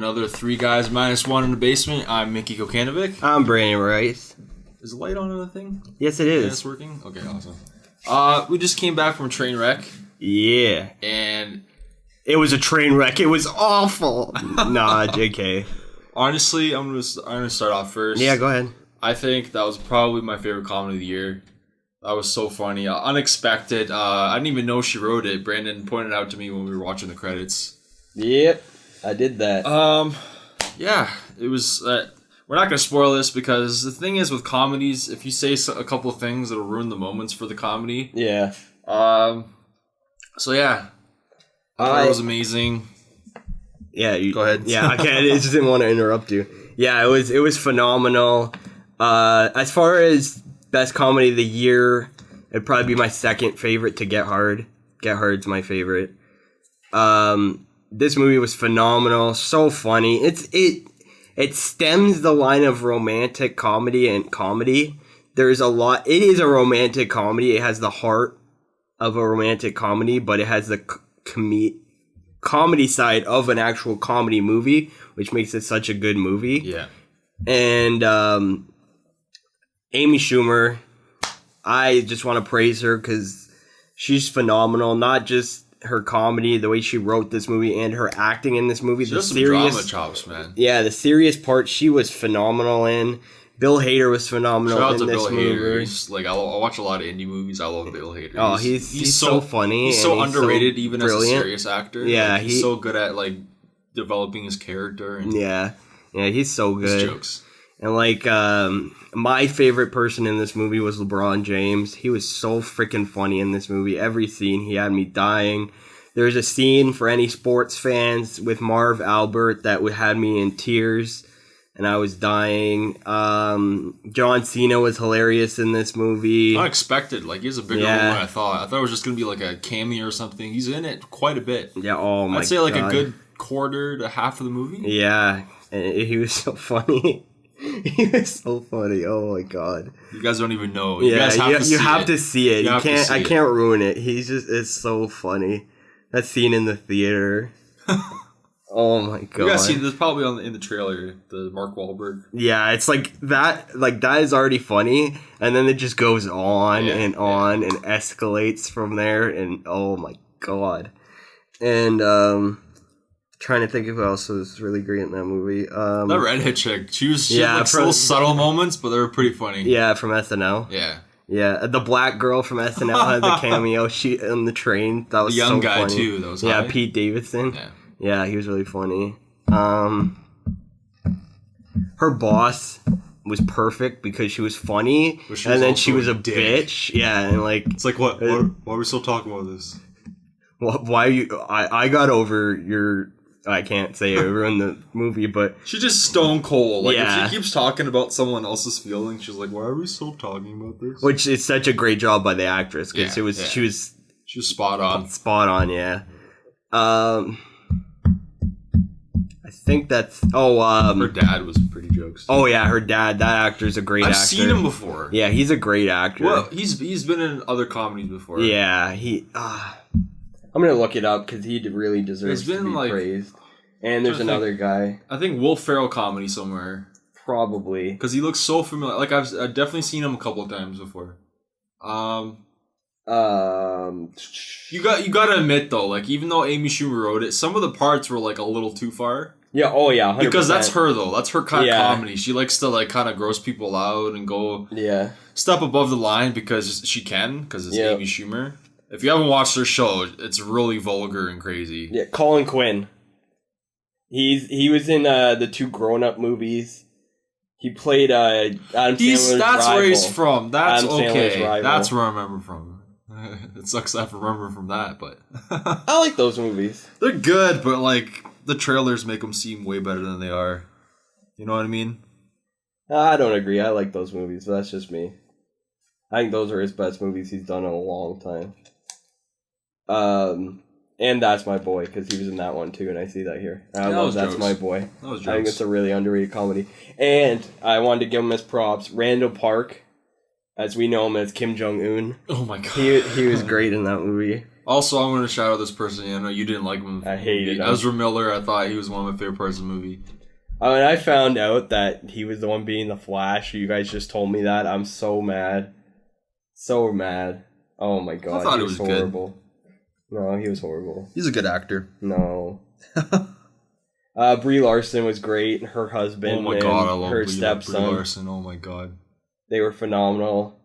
another Three Guys Minus One in the Basement. I'm Mickey Kokanovic. I'm Brandon Rice. Is the light on the thing? Yes, it is. Yeah, it's working? Okay, awesome. We just came back from Trainwreck. Yeah. And it was a train wreck. It was awful. Nah, JK. Honestly, I'm gonna start off first. Yeah, go ahead. I think that was probably my favorite comedy of the year. That was so funny. Unexpected. I didn't even know she wrote it. Brandon pointed out to me when we were watching the credits. Yep, I did that. Yeah, it was... we're not going to spoil this because the thing is with comedies, if you say a couple of things, it'll ruin the moments for the comedy. Yeah. So yeah. I thought it was amazing. Yeah, go ahead. Yeah, okay, I just didn't want to interrupt you. Yeah, it was phenomenal. As far as best comedy of the year, it'd probably be my second favorite to Get Hard. Get Hard's my favorite. This movie was phenomenal, so funny. It stems the line of romantic comedy and comedy. There's a lot. It is a romantic comedy. It has the heart of a romantic comedy, but it has the comedy side of an actual comedy movie, which makes it such a good movie. Yeah. And Amy Schumer, I just want to praise her because she's phenomenal. Not just her comedy, the way she wrote this movie, and her acting in this movie. She has some drama chops, man. Yeah, the serious part she was phenomenal in. Bill Hader was phenomenal in this movie. Hader. Like I watch a lot of indie movies. I love Bill Hader. Oh, he's so funny. He's so underrated, so even brilliant. as a serious actor. Yeah, like, he's so good at like developing his character. And yeah, he's so good. His jokes. And like my favorite person in this movie was LeBron James. He was so freaking funny in this movie. Every scene he had me dying. There's a scene for any sports fans with Marv Albert that had me in tears, and I was dying. John Cena was hilarious in this movie. Unexpected. Like, he's a bigger role than I thought. I thought it was just going to be like a cameo or something. He's in it quite a bit. Yeah, oh my God. I'd say like a good quarter to half of the movie. Yeah, and he was so funny. He was so funny. Oh my God. You guys don't even know. You guys have to see it. I can't ruin it. It's so funny. That scene in the theater. Oh my God. You guys see this probably in the trailer, the Mark Wahlberg. Yeah, it's like that is already funny, and then it just goes on and on and escalates from there, and oh my God. And trying to think of who else was really great in that movie. That redhead chick. She had little subtle moments, but they were pretty funny. Yeah, from SNL. Yeah. Yeah, the black girl from SNL had the cameo. She on the train. That was the young so guy funny. too. That was high. Pete Davidson. Yeah, he was really funny. Her boss was perfect because she was funny, and then she was a bitch. Yeah, and like it's like what? Why are we still talking about this? Why are you? I got over your. I can't say over in the movie, but she's just stone cold. Like if she keeps talking about someone else's feelings, she's like, "Why are we still talking about this?" Which is such a great job by the actress because she was spot on. Spot on, yeah. I think that's her dad was pretty jokes. Oh yeah, her dad. That actor's a great actor. I've seen him before. Yeah, he's a great actor. Well, he's been in other comedies before. Yeah, I'm gonna look it up because he really deserves to be praised. And there's another guy. I think Will Ferrell comedy somewhere. Probably because he looks so familiar. Like I've definitely seen him a couple of times before. You got to admit though, like even though Amy Schumer wrote it, some of the parts were like a little too far. Yeah. Oh yeah. 100%. Because that's her though. That's her kind of comedy. She likes to like kind of gross people out and go step above the line because she can because it's Amy Schumer. If you haven't watched her show, it's really vulgar and crazy. Yeah, Colin Quinn. He was in the two Grown Up movies. He played Adam Sandler's That's rival. Where he's from. That's Adam okay. That's where I remember from. It sucks I have to remember from that, but I like those movies. They're good, but like the trailers make them seem way better than they are. You know what I mean? I don't agree. I like those movies, but that's just me. I think those are his best movies he's done in a long time. And That's My Boy, because he was in that one too, and I see that here. I love That's My Boy. That was jokes. I think it's a really underrated comedy. And I wanted to give him his props. Randall Park, as we know him as Kim Jong-un. Oh my God. He was great in that movie. Also, I'm going to shout out this person. I know you didn't like him. I hated him. Ezra Miller, I thought he was one of my favorite parts of the movie. I mean, I found out that he was the one being the Flash. You guys just told me that. I'm so mad. So mad. Oh my god. I thought he was horrible. Good. No, he was horrible. He's a good actor. No. Brie Larson was great. Her husband. Oh my god, I love her stepson. Brie Larson. Oh my god. They were phenomenal.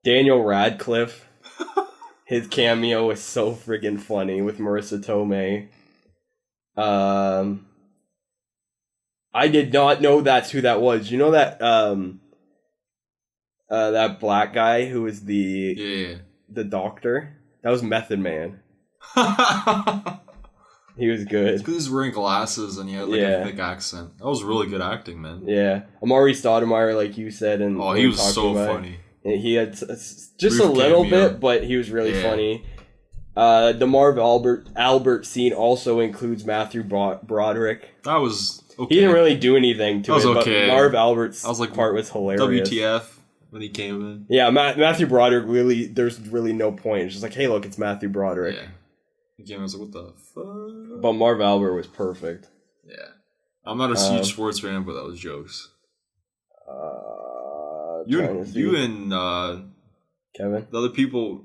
Daniel Radcliffe. His cameo was so friggin' funny with Marissa Tomei. I did not know that's who that was. You know that that black guy who was the doctor? That was Method Man. He was good. It's because he's wearing glasses and he had a thick accent. That was really good acting, man. Yeah. Amari Stoudemire, like you said, and he was so funny. And he had just a little bit, but he was really funny. The Marv Albert scene also includes Matthew Broderick. That was okay. He didn't really do anything to it, okay. But Marv Albert's part was hilarious. WTF when he came in. Yeah, Matthew Broderick, really, there's really no point. It's just like, hey, look, it's Matthew Broderick. Yeah. He came in, I was like, what the fuck? But Marv Albert was perfect. Yeah. I'm not a huge sports fan, but that was jokes. You and Kevin? The other people...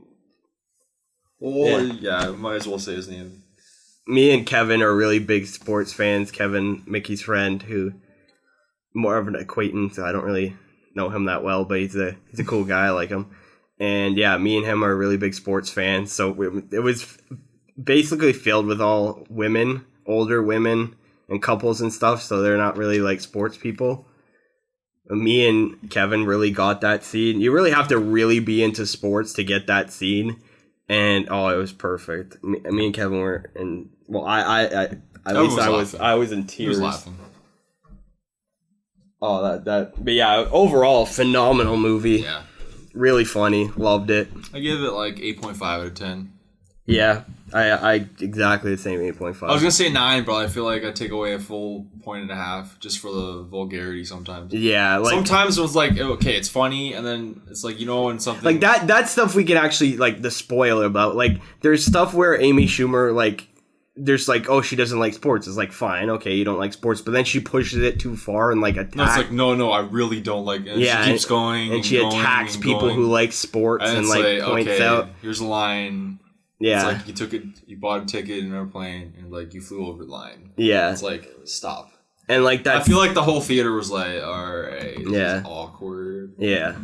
Well, yeah, might as well say his name. Me and Kevin are really big sports fans. Kevin, Mickey's friend, who more of an acquaintance. I don't really know him that well, but he's a cool guy. I like him. And yeah, me and him are really big sports fans. So it was basically filled with all women, older women, and couples and stuff. So they're not really like sports people. Me and Kevin really got that scene. You really have to really be into sports to get that scene. And it was perfect. Me and Kevin were in. Well, I was in tears. He was laughing. Oh, but yeah, overall phenomenal movie. Yeah, really funny. Loved it. I give it like 8.5 out of 10. Yeah, I exactly the same 8.5. I was gonna say 9, but I feel like I take away a full 1.5 just for the vulgarity sometimes. Yeah, like sometimes it was like, okay, it's funny, and then it's like, when something like that stuff we can actually like the spoiler about. Like there's stuff where Amy Schumer like there's like, oh, she doesn't like sports. It's like, fine, okay, you don't like sports, but then she pushes it too far and like attacks. No, it's like, no, I really don't like it. And she keeps going, and she attacks people who like sports and like points out. Here's a line. Yeah. It's like you bought a ticket in an airplane and like you flew over the line. Yeah. It's like, stop. And like that. I feel like the whole theater was like, alright, this is awkward. Yeah.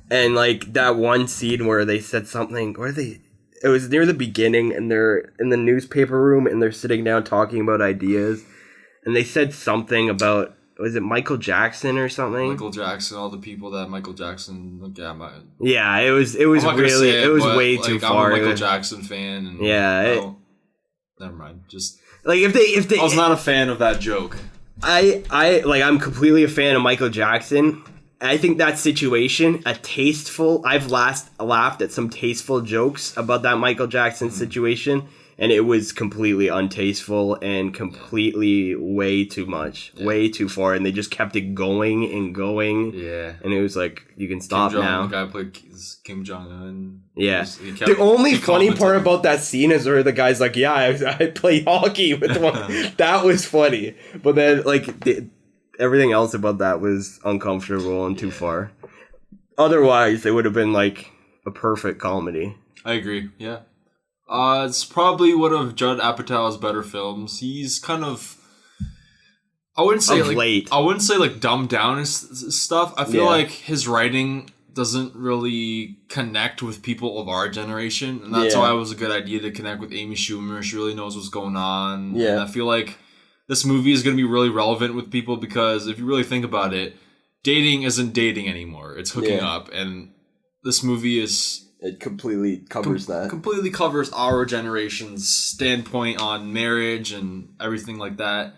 And like that one scene where they said something, it was near the beginning and they're in the newspaper room and they're sitting down talking about ideas. And they said something about, was it Michael Jackson or something? Michael Jackson, all the people that Michael Jackson. Yeah, it was really it was way too far. I'm a Michael Jackson fan. And never mind. Just like if they, I was not a fan of that joke. I'm completely a fan of Michael Jackson. I think that situation, I've laughed at some tasteful jokes about that Michael Jackson situation. And it was completely untasteful and completely way too much, way too far. And they just kept it going and going. Yeah. And it was like, you can stop now. The guy played Kim Jong-un. Yeah. The only funny part about that scene is where the guy's like, yeah, I play hockey with one. That was funny. But then, like, everything else about that was uncomfortable and too far. Otherwise, it would have been like a perfect comedy. I agree, yeah. It's probably one of Judd Apatow's better films. He's kind of, I wouldn't say like dumbed down his stuff. I feel like his writing doesn't really connect with people of our generation, and that's why it was a good idea to connect with Amy Schumer. She really knows what's going on. Yeah, and I feel like this movie is going to be really relevant with people because if you really think about it, dating isn't dating anymore. It's hooking up, and this movie is. It completely covers that. Completely covers our generation's standpoint on marriage and everything like that.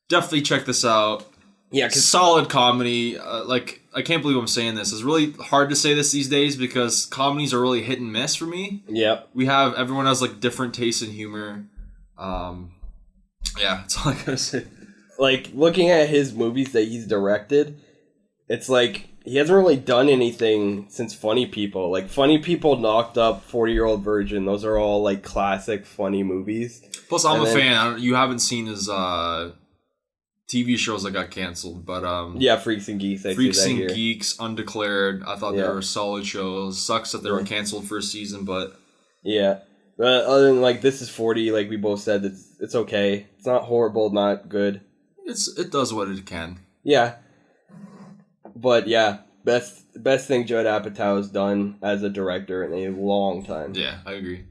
Definitely check this out. Yeah, solid comedy. I can't believe I'm saying this. It's really hard to say this these days because comedies are really hit and miss for me. Yep. Everyone has like different tastes in humor. That's all I gotta say. Like looking at his movies that he's directed, it's like he hasn't really done anything since Funny People. Like, Funny People, Knocked Up, 40-Year-Old Virgin, those are all, like, classic funny movies. Plus, I'm a fan. You haven't seen his TV shows that got canceled, but... yeah, Freaks and Geeks. Freaks and Geeks, Undeclared. I thought they were solid shows. Sucks that they were canceled for a season, but... Yeah. But other than, like, This Is 40, like we both said, it's okay. It's not horrible, not good. It does what it can. Yeah. But, yeah, best thing Judd Apatow has done as a director in a long time. Yeah, I agree.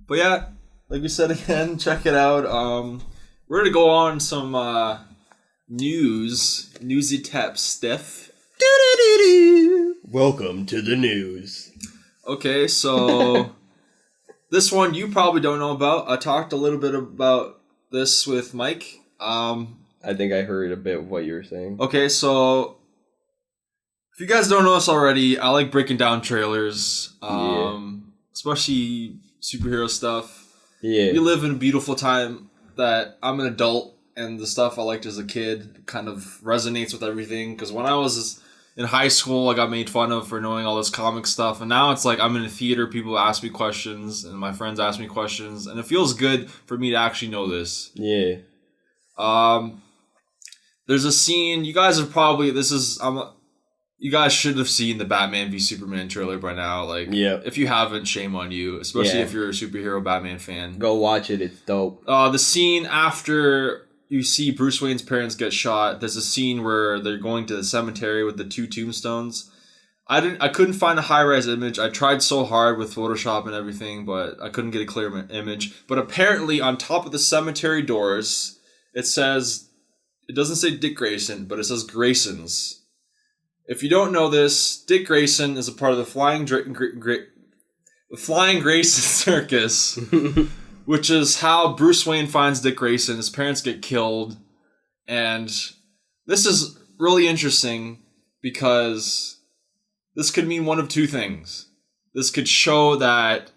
But, yeah, like we said again, check it out. We're going to go on some newsy tap stuff. Welcome to the news. Okay, so this one you probably don't know about. I talked a little bit about this with Mike. I think I heard a bit of what you were saying. Okay, so if you guys don't know this already, I like breaking down trailers, especially superhero stuff. Yeah. We live in a beautiful time that I'm an adult, and the stuff I liked as a kid kind of resonates with everything. Because when I was in high school, I got made fun of for knowing all this comic stuff, and now it's like I'm in a theater, people ask me questions, and my friends ask me questions, and it feels good for me to actually know this. Yeah. There's a scene, you guys have probably, you guys should have seen the Batman v Superman trailer by now. Like, if you haven't, shame on you, especially if you're a superhero Batman fan. Go watch it, it's dope. The scene after you see Bruce Wayne's parents get shot, there's a scene where they're going to the cemetery with the 2 tombstones. I couldn't find a high-res image. I tried so hard with Photoshop and everything, but I couldn't get a clear image. But apparently, on top of the cemetery doors, it doesn't say Dick Grayson, but it says Graysons. If you don't know this, Dick Grayson is a part of the Flying Grayson Circus, which is how Bruce Wayne finds Dick Grayson. His parents get killed, and this is really interesting because this could mean one of two things. This could show that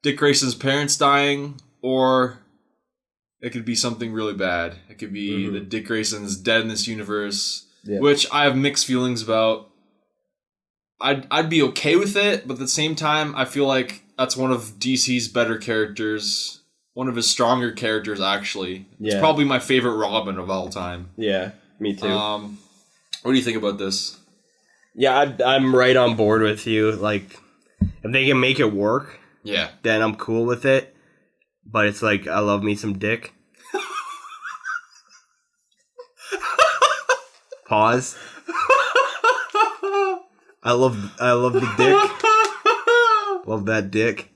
Dick Grayson's parents dying, or it could be something really bad. It could be that Dick Grayson's dead in this universe. Yeah. Which I have mixed feelings about. I'd be okay with it, but at the same time, I feel like that's one of DC's better characters. One of his stronger characters, actually. Yeah. It's probably my favorite Robin of all time. Yeah, me too. What do you think about this? Yeah, I'm right on board with you. Like, if they can make it work, then I'm cool with it. But it's like, I love me some Dick. Pause. I love the dick. Love that dick.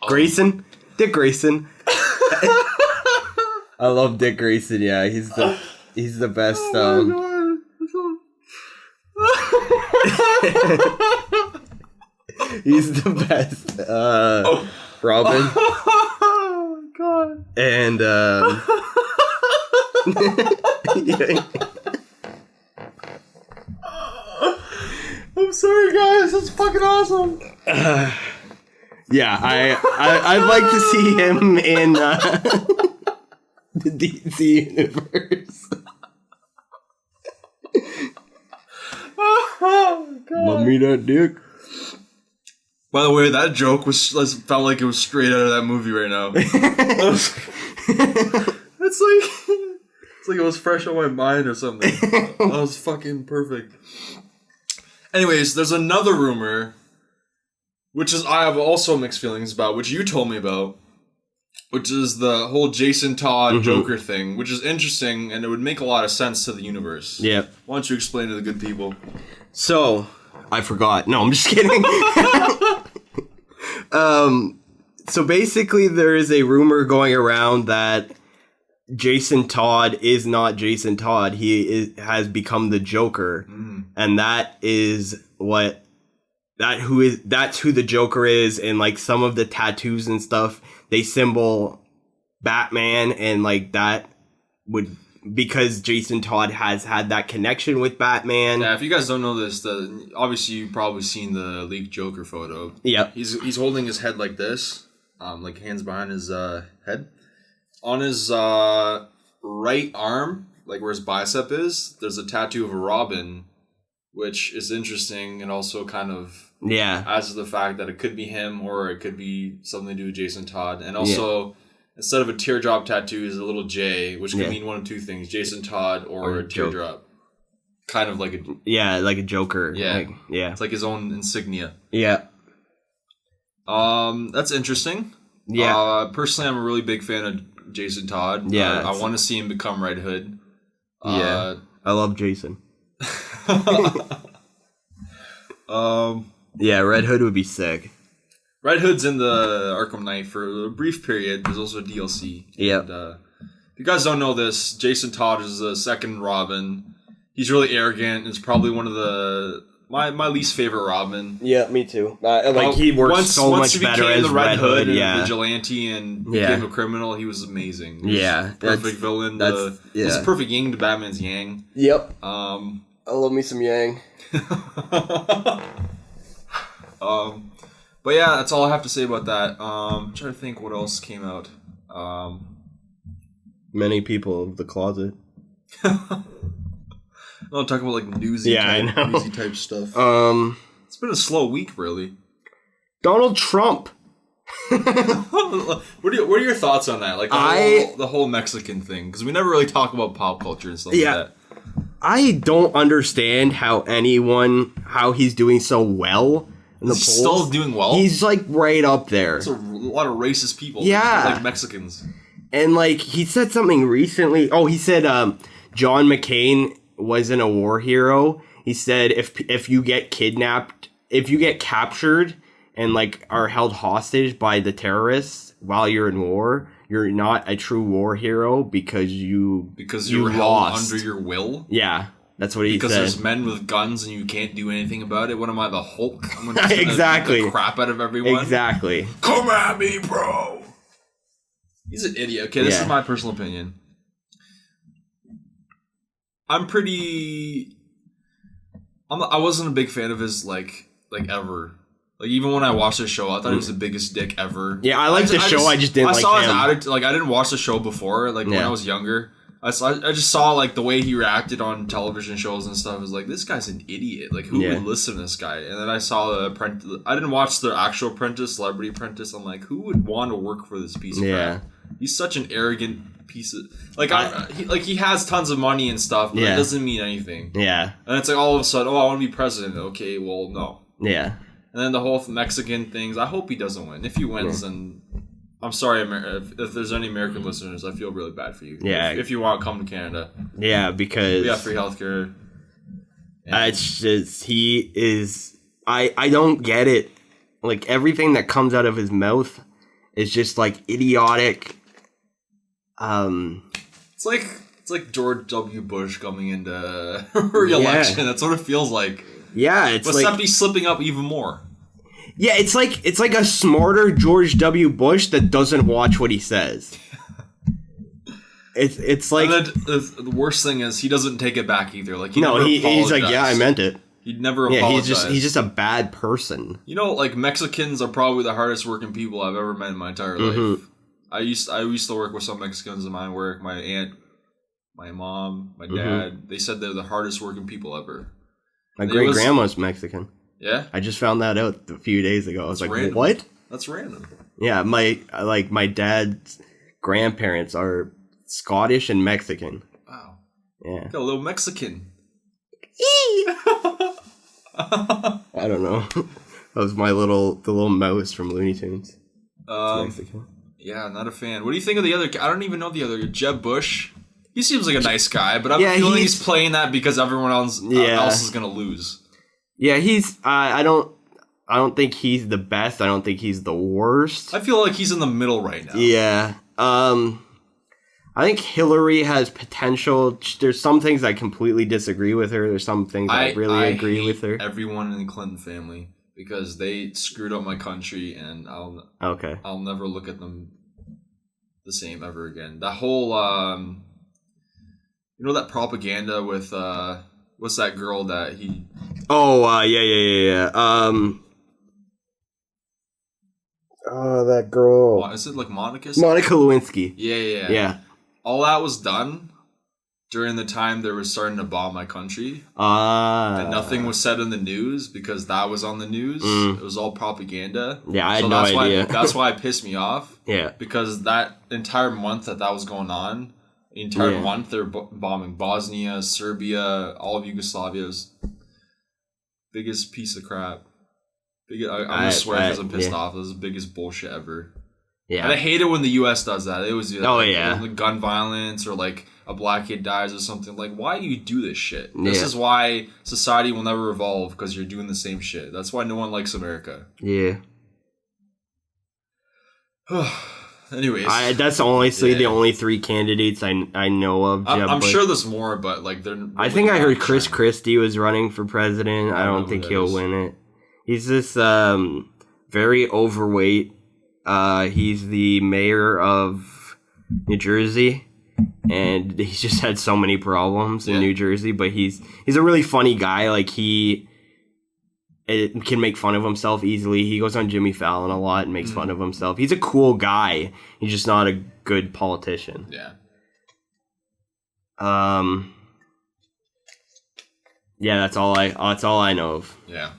Grayson? Dick Grayson. I love Dick Grayson, yeah. He's the best. He's the best Robin. Oh my god. And I'm sorry, guys. That's fucking awesome. Yeah, I'd like to see him in the DC universe. Oh god. Love me that dick. By the way, that joke felt like it was straight out of that movie right now. It's like it was fresh on my mind or something. That was fucking perfect. Anyways, there's another rumor, which is I have also mixed feelings about, which you told me about, which is the whole Jason Todd Joker thing, which is interesting, and it would make a lot of sense to the universe. Yeah. Why don't you explain to the good people? So, I forgot. No, I'm just kidding. So basically there is a rumor going around that Jason Todd is not Jason Todd. He has become the Joker. And that is that's who the Joker is. And like some of the tattoos and stuff, they symbol Batman, and like that would, because Jason Todd has had that connection with Batman. Yeah, if you guys don't know this, obviously you've probably seen the leaked Joker photo. Yeah. He's holding his head like this, like hands behind his head. On his right arm, like where his bicep is, there's a tattoo of a robin, which is interesting and also kind of adds to the fact that it could be him or it could be something to do with Jason Todd. And also, instead of a teardrop tattoo, is a little J, which could mean one of two things: Jason Todd or a teardrop. Kind of like a like a Joker. Yeah, it's like his own insignia. Yeah. That's interesting. Yeah. Personally, I'm a really big fan of Jason Todd. Yeah. I want to see him become Red Hood. I love Jason. Red Hood would be sick. Red Hood's in the Arkham Knight for a brief period. There's also a DLC. Yeah. If you guys don't know this, Jason Todd is the second Robin. He's really arrogant. It's probably one of my least favorite Robin. Yeah, me too. He works so much better as the Red Hood and a vigilante and became a criminal. He was amazing. He was perfect villain. He's a perfect yin to Batman's yang. Yep. I love me some yang. But yeah, that's all I have to say about that. I'm trying to think what else came out. Many people of the closet. I'm talking about like newsy type stuff. It's been a slow week, really. Donald Trump. What are your thoughts on that? Like the whole Mexican thing, because we never really talk about pop culture and stuff like that. I don't understand how he's doing so well in the polls. He's still doing well. He's like right up there. There's a lot of racist people. Like Mexicans. And like he said something recently. Oh, he said John McCain wasn't a war hero. He said if you get kidnapped, if you get captured and like are held hostage by the terrorists while you're in war, you're not a true war hero because you were held under your will. Yeah, that's what he said. Because there's men with guns and you can't do anything about it. What am I, the Hulk? I'm gonna exactly beat the crap out of everyone. Exactly. Come at me, bro. He's an idiot. Okay, this is my personal opinion. I wasn't a big fan of his like ever. Like even when I watched the show, I thought he was the biggest dick ever. Yeah, I liked the show. I just didn't like him. I saw his attitude. Like I didn't watch the show before. Like when I was younger, I just saw like the way he reacted on television shows and stuff. I was like, this guy's an idiot. Like who would listen to this guy? And then I saw the Apprentice. I didn't watch the actual Apprentice, Celebrity Apprentice. I'm like, who would want to work for this piece of crap? He's such an arrogant piece of he has tons of money and stuff, but it doesn't mean anything. Yeah, and it's like all of a sudden, I want to be president. Okay, well, no. Yeah, and then the whole Mexican things. I hope he doesn't win. If he wins, then I'm sorry, if there's any American listeners, I feel really bad for you. Yeah, if you want to come to Canada. Yeah, because we have free healthcare. It's just he is. I don't get it. Like everything that comes out of his mouth is just like idiotic. It's like George W. Bush coming into re-election. That's what it feels like. Yeah, it's except he's slipping up even more. Yeah, it's like a smarter George W. Bush that doesn't watch what he says. It's like, and the worst thing is he doesn't take it back either. Like he's like, yeah, I meant it. He'd never apologize. He's just a bad person. You know, like Mexicans are probably the hardest working people I've ever met in my entire life. I used to work with some Mexicans in my work. My aunt, my mom, my dad. They said they're the hardest working people ever. My great grandma's Mexican. Yeah, I just found that out a few days ago. I was like, random. What? That's random. Yeah, my dad's grandparents are Scottish and Mexican. Wow. Yeah. Got a little Mexican. I don't know. That was the little mouse from Looney Tunes. Mexican. Yeah, not a fan. What do you think of the other? I don't even know the other. Jeb Bush. He seems like a nice guy, but I'm feeling he's playing that because everyone else is gonna lose. Yeah, he's. I don't think he's the best. I don't think he's the worst. I feel like he's in the middle right now. Yeah. I think Hillary has potential. There's some things I completely disagree with her. There's some things I really agree with her. Everyone in the Clinton family because they screwed up my country, and I'll never look at them the same ever again. That whole that propaganda with what's that girl that he? Oh yeah. That girl. Is it like Monica? Monica Lewinsky. Yeah. All that was done during the time they were starting to bomb my country. And nothing was said in the news because that was on the news. It was all propaganda. Yeah, I had no idea. That's why it pissed me off. Yeah. Because that entire month that was going on, the entire month they're bombing Bosnia, Serbia, all of Yugoslavia's biggest piece of crap. I'm going to swear because I'm pissed off. This is the biggest bullshit ever. Yeah. And I hate it when the U.S. does that. It was like gun violence or like a black kid dies or something. Like, why do you do this shit? This is why society will never evolve, because you're doing the same shit. That's why no one likes America. Yeah. Anyways. That's honestly the only 3 candidates I know of. I'm sure there's more, but like they're... I think I heard Chris Christie was running for president. I don't think he'll win it. He's this very overweight. He's the mayor of New Jersey, and he's just had so many problems in New Jersey. But he's a really funny guy. Like he can make fun of himself easily. He goes on Jimmy Fallon a lot and makes fun of himself. He's a cool guy. He's just not a good politician. Yeah. Yeah, that's all I know of. Yeah.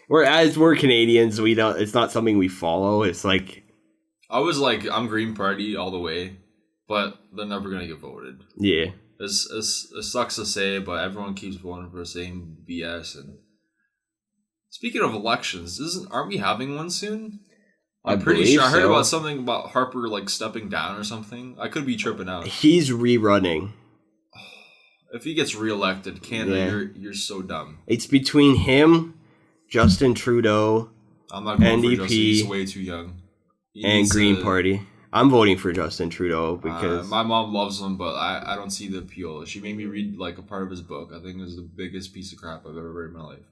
We're Canadians, we don't. It's not something we follow. It's like I was like, I'm Green Party all the way, but they're never gonna get voted. Yeah, it sucks to say, but everyone keeps voting for the same BS. And speaking of elections, aren't we having one soon? I'm pretty sure. I heard about something about Harper like stepping down or something. I could be tripping out. He's rerunning. If he gets reelected, Canada, you're so dumb. It's between him, Justin Trudeau, I'm not going for Justin. He's way too young. And Green Party. I'm voting for Justin Trudeau because my mom loves him, but I don't see the appeal. She made me read like a part of his book. I think it was the biggest piece of crap I've ever read in my life.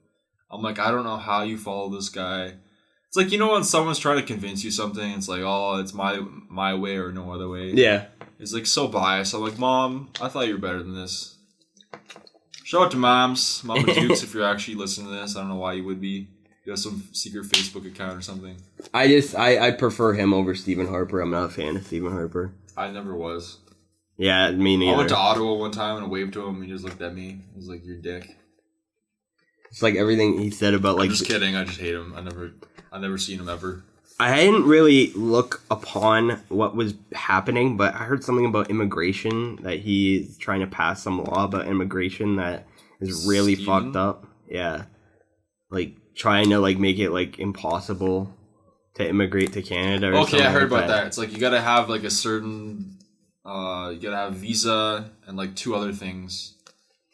I'm like, I don't know how you follow this guy. It's like, you know, when someone's trying to convince you something, it's like, oh, it's my way or no other way. Yeah. It's like so biased. I'm like, Mom, I thought you were better than this. Shout out to moms, Mama Dukes, if you're actually listening to this. I don't know why you would be. You have some secret Facebook account or something. I prefer him over Stephen Harper. I'm not a fan of Stephen Harper. I never was. Yeah, me neither. I went to Ottawa one time and I waved to him. He just looked at me. He was like, "You're a dick." It's like everything he said about like. I'm just kidding. I just hate him. I never seen him ever. I didn't really look upon what was happening, but I heard something about immigration, that he's trying to pass some law about immigration that is really fucked up. Yeah. Like, trying to, like, make it, like, impossible to immigrate to Canada or something. Okay, I heard about that. It's like, you gotta have, like, a certain, you gotta have visa and, like, 2 other things.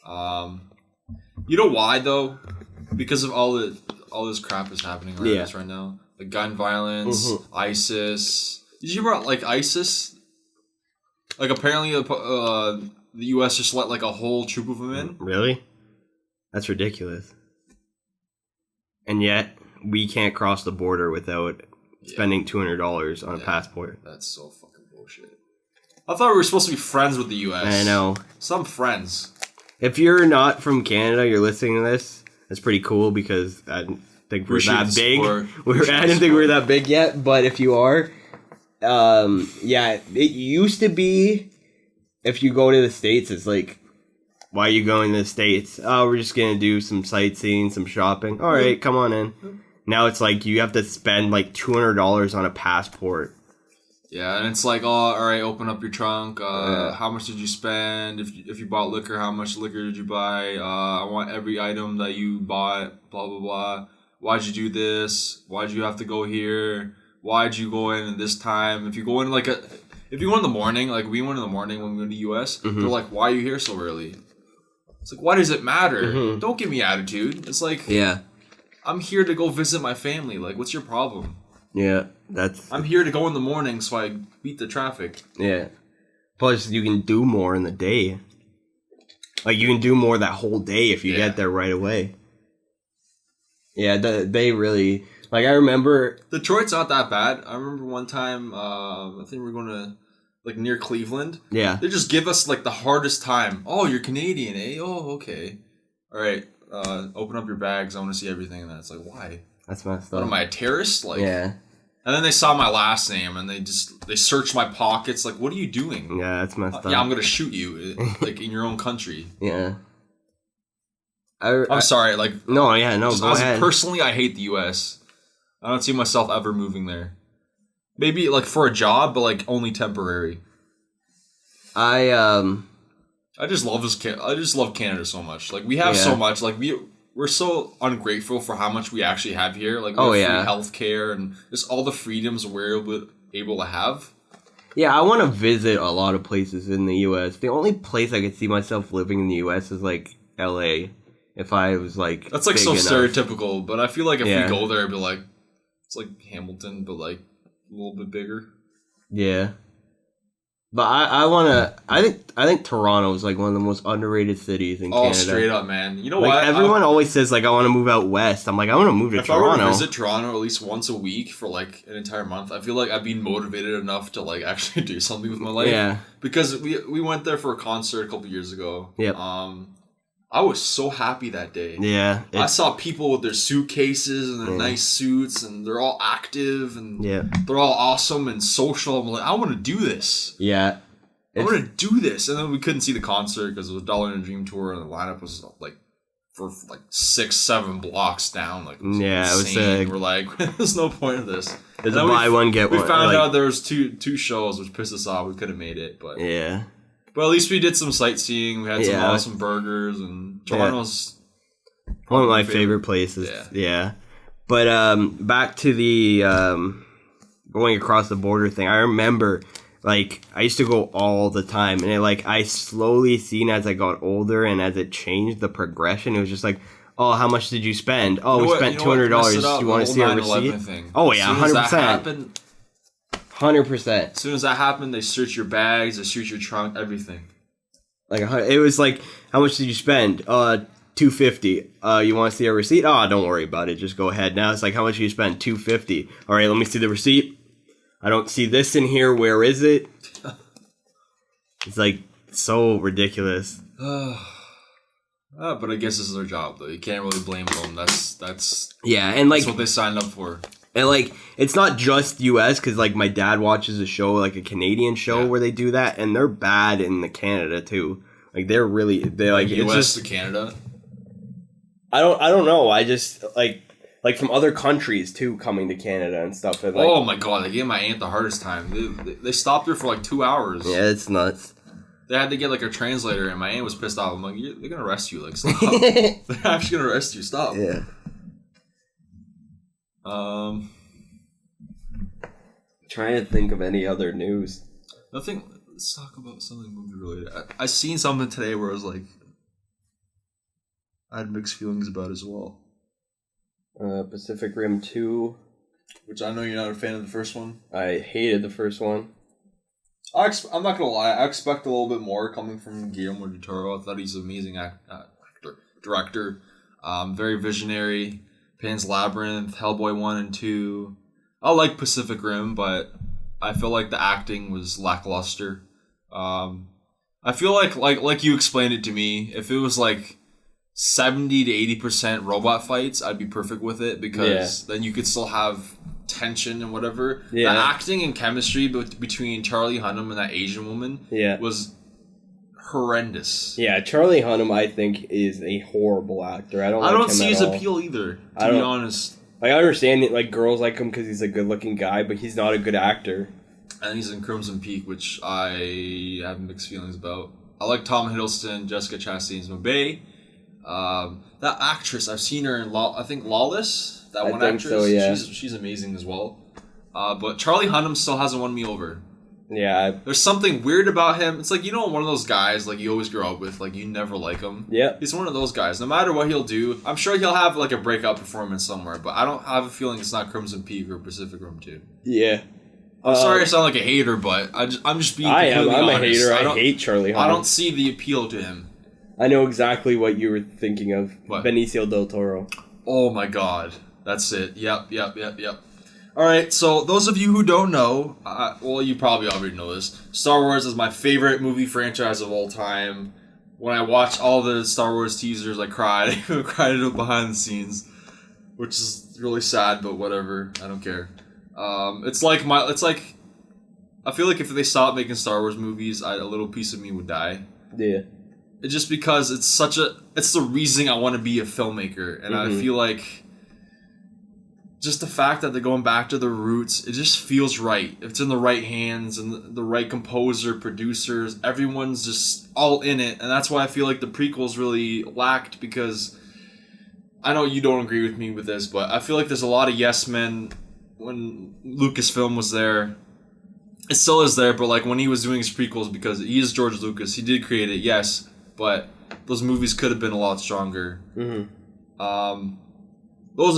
You know why, though? Because of all this crap is happening around us right now. Like gun violence, ISIS. Did you hear about like ISIS? Like apparently the U.S. just let like a whole troop of them in. Really? That's ridiculous. And yet we can't cross the border without spending $200 on a passport. That's so fucking bullshit. I thought we were supposed to be friends with the U.S. I know. Some friends. If you're not from Canada, you're listening to this. That's pretty cool because I think we're that big. I didn't think we were that big yet, but if you are, it used to be if you go to the States, it's like, why are you going to the States? Oh, we're just gonna do some sightseeing, some shopping. All right, come on in. Now it's like you have to spend like $200 on a passport. Yeah, and it's like, oh, all right, open up your trunk. How much did you spend? If you bought liquor, how much liquor did you buy? I want every item that you bought, blah, blah, blah. Why'd you do this? Why'd you have to go here? Why'd you go in this time? If you go in if you go in the morning, like we went in the morning when we went to the U.S., they're like, why are you here so early? It's like, why does it matter? Don't give me attitude. It's like, I'm here to go visit my family. Like, what's your problem? Yeah, I'm here to go in the morning so I beat the traffic. Yeah. Plus, you can do more in the day. Like, you can do more that whole day if you get there right away. Yeah, they really... Like, I remember... Detroit's not that bad. I remember one time, I think we were going to, like, near Cleveland. Yeah. They just give us, like, the hardest time. Oh, you're Canadian, eh? Oh, okay. All right, open up your bags. I want to see everything. And it's like, why? That's messed up. What, am I a terrorist? Like, yeah. And then they saw my last name and they searched my pockets. Like, what are you doing? Yeah, that's messed up. Yeah, I'm gonna shoot you, like in your own country. Yeah. I'm sorry. Like, no, go ahead. Personally, I hate the U.S. I don't see myself ever moving there. Maybe like for a job, but like only temporary. I just love this. I just love Canada so much. Like we have so much. Like we're so ungrateful for how much we actually have here. Like we have free healthcare and just all the freedoms we're able to have. Yeah, I want to visit a lot of places in the U.S. The only place I could see myself living in the U.S. is like L.A. If I was like that's like so enough. Stereotypical, but I feel like if we go there, it'd be like it's like Hamilton, but like a little bit bigger. Yeah. But I think Toronto is like one of the most underrated cities in Canada. Oh, straight up, man. You know like, what? Everyone always says like I want to move out west. I'm like I want to move to Toronto. If I were to visit Toronto at least once a week for like an entire month, I feel like I'd be motivated enough to like actually do something with my life. Yeah. Because we went there for a concert a couple years ago. Yep. I was so happy that day. Yeah. I saw people with their suitcases and their nice suits, and they're all active, and they're all awesome and social. I'm like, I want to do this. Yeah. I want to do this. And then we couldn't see the concert because it was Dollar and a Dream Tour, and the lineup was like for like 6-7 blocks down. Like, it was insane. We're like, there's no point in this. There's a buy one, get one. We found out there was two shows, which pissed us off. We could have made it, but yeah. But at least we did some sightseeing. We had some awesome burgers, and Toronto's one of my favorite places. Yeah. But back to the going across the border thing. I remember, like, I used to go all the time, and I slowly seen as I got older and as it changed the progression. It was just like, oh, how much did you spend? Oh, we spent $200. Do you want to see a receipt? Thing. Oh yeah, 100%. 100%. As soon as that happened, they search your bags, they search your trunk, everything. Like it was like, how much did you spend? $250. You want to see a receipt? Oh, don't worry about it. Just go ahead. Now it's like, how much did you spend? $250. All right, let me see the receipt. I don't see this in here. Where is it? It's like so ridiculous. But I guess this is their job, though. You can't really blame them. That's and like that's what they signed up for. And, like, it's not just U.S., because, like, my dad watches a show, like, a Canadian show where they do that, and they're bad in the Canada, too. Like, they're like U.S. to Canada? I don't know. I just, like from other countries, too, coming to Canada and stuff. And, like, oh, my God. They gave my aunt the hardest time. They stopped her for, like, 2 hours. Yeah, it's nuts. They had to get, like, a translator, and my aunt was pissed off. I'm like, they're going to arrest you. Like, stop. They're actually going to arrest you. Stop. Yeah. Trying to think of any other news. Nothing. Let's talk about something movie related. I seen something today where I was like, I had mixed feelings about as well. Pacific Rim 2, which I know you're not a fan of the first one. I hated the first one. I'm not gonna lie. I expect a little bit more coming from Guillermo del Toro. I thought he's an amazing director. Very visionary. Pan's Labyrinth, Hellboy 1 and 2. I like Pacific Rim, but I feel like the acting was lackluster. I feel like you explained it to me. If it was like 70 to 80% robot fights, I'd be perfect with it, because then you could still have tension and whatever. The acting and chemistry between Charlie Hunnam and that Asian woman was horrendous. Yeah, Charlie Hunnam, I think, is a horrible actor. I don't see his appeal either, to be honest. I understand that, like, girls like him because he's a good-looking guy, but he's not a good actor. And he's in Crimson Peak, which I have mixed feelings about. I like Tom Hiddleston, Jessica Chastain's Mabey. That actress, I've seen her in I think Lawless. That one actress. So, yeah. She's amazing as well. But Charlie Hunnam still hasn't won me over. Yeah. There's something weird about him. It's like, one of those guys, like, you always grow up with, like, you never like him. Yeah. He's one of those guys. No matter what he'll do, I'm sure he'll have, like, a breakout performance somewhere, but I don't have a feeling it's not Crimson Peak or Pacific Rim 2. Yeah. I'm sorry I sound like a hater, but I'm just being completely honest. I'm a hater. I hate Charlie Hunnam. I don't see the appeal to him. I know exactly what you were thinking of. What? Benicio del Toro. Oh, my God. That's it. Yep. All right, so those of you who don't know, well, you probably already know this. Star Wars is my favorite movie franchise of all time. When I watch all the Star Wars teasers, I cried. I cried behind the scenes, which is really sad, but whatever. I don't care. It's like I feel like if they stopped making Star Wars movies, a little piece of me would die. Yeah. It's just because it's the reason I want to be a filmmaker, and I feel like just the fact that they're going back to their roots, it just feels right. If it's in the right hands and the right composer, producers, everyone's just all in it, and that's why I feel like the prequels really lacked, because I know you don't agree with me with this, but I feel like there's a lot of yes men when Lucasfilm was there. It still is there, but like when he was doing his prequels, because he is George Lucas, he did create it, yes, but those movies could have been a lot stronger. Those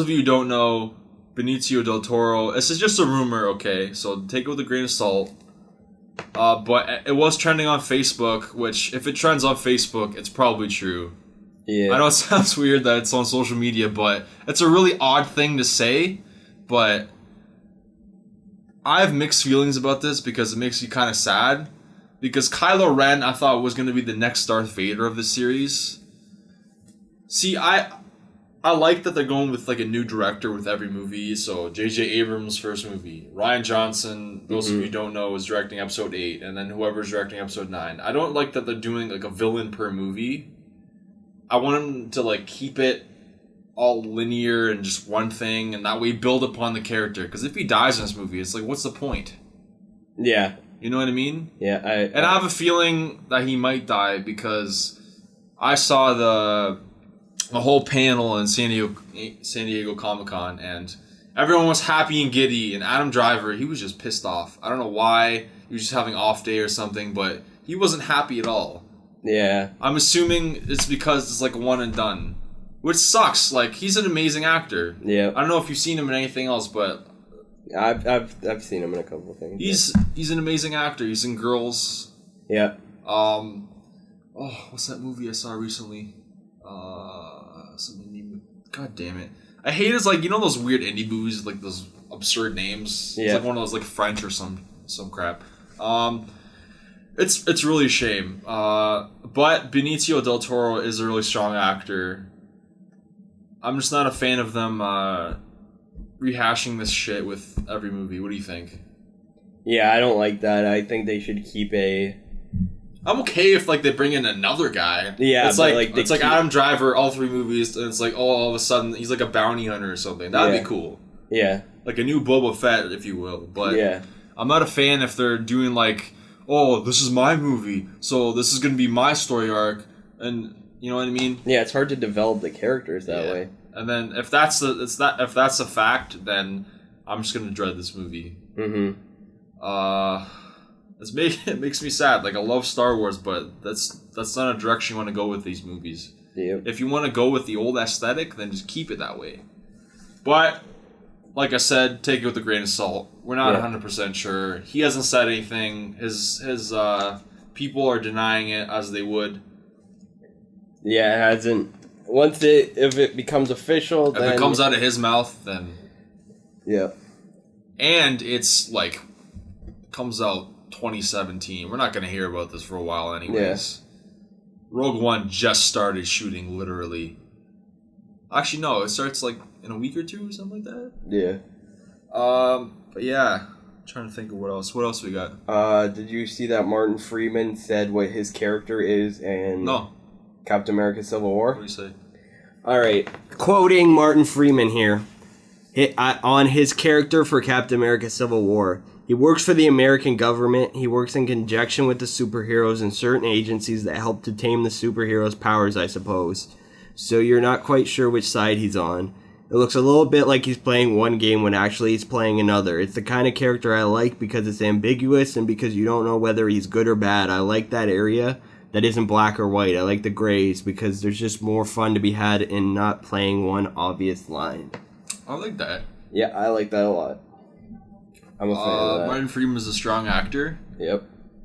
of you who don't know, Benicio del Toro, this is just a rumor, okay, so take it with a grain of salt. But it was trending on Facebook, which if it trends on Facebook, it's probably true. Yeah. I know it sounds weird that it's on social media, but it's a really odd thing to say, but I have mixed feelings about this because it makes me kind of sad. Because Kylo Ren, I thought, was going to be the next Darth Vader of the series. See, I like that they're going with like a new director with every movie. So J.J. Abrams' first movie. Rian Johnson, those of you who don't know, is directing episode 8. And then whoever's directing episode 9. I don't like that they're doing like a villain per movie. I want them to like keep it all linear and just one thing. And that way build upon the character. Because if he dies in this movie, it's like, what's the point? Yeah. You know what I mean? Yeah. I have a feeling that he might die because I saw the whole panel in San Diego Comic-Con, and everyone was happy and giddy, and Adam Driver, he was just pissed off. I don't know why. He was just having an off day or something, but he wasn't happy at all. Yeah. I'm assuming it's because it's like a one and done, which sucks. Like, he's an amazing actor. Yeah. I don't know if you've seen him in anything else, but I've seen him in a couple of things. He's an amazing actor. He's in Girls. Yeah. What's that movie I saw recently? God damn it. I hate it's like, you know those weird indie movies with like those absurd names? Yeah. It's like one of those like French or some crap. It's really a shame. But Benicio del Toro is a really strong actor. I'm just not a fan of them rehashing this shit with every movie. What do you think? Yeah, I don't like that. I think they should keep I'm okay if like they bring in another guy. Yeah, it's like Adam Driver, all 3 movies, and it's like all of a sudden he's like a bounty hunter or something. That'd be cool. Yeah, like a new Boba Fett, if you will. But yeah, I'm not a fan if they're doing like, oh, this is my movie, so this is gonna be my story arc, and you know what I mean? Yeah, it's hard to develop the characters that way. And then if that's a fact, then I'm just gonna dread this movie. It makes me sad. Like, I love Star Wars, but that's not a direction you want to go with these movies. Yep. If you want to go with the old aesthetic, then just keep it that way. But like I said, take it with a grain of salt. We're not 100% sure. He hasn't said anything. His people are denying it as they would. Yeah, it hasn't. If it becomes official, then... If it comes out of his mouth, then... Yeah. And it's, like, comes out 2017. We're not going to hear about this for a while anyways. Yeah. Rogue One just started shooting, literally. Actually, no, it starts, like, in a week or two or something like that. Yeah. But yeah, I'm trying to think of what else. What else we got? Did you see that Martin Freeman said what his character is in Captain America Civil War? What do you say? All right, quoting Martin Freeman here on his character for Captain America Civil War. He works for the American government. He works in conjunction with the superheroes and certain agencies that help to tame the superheroes' powers, I suppose. So you're not quite sure which side he's on. It looks a little bit like he's playing one game when actually he's playing another. It's the kind of character I like because it's ambiguous and because you don't know whether he's good or bad. I like that area that isn't black or white. I like the grays because there's just more fun to be had in not playing one obvious line. I like that. Yeah, I like that a lot. I'm a fan of that. Martin Freeman is a strong actor. Yep.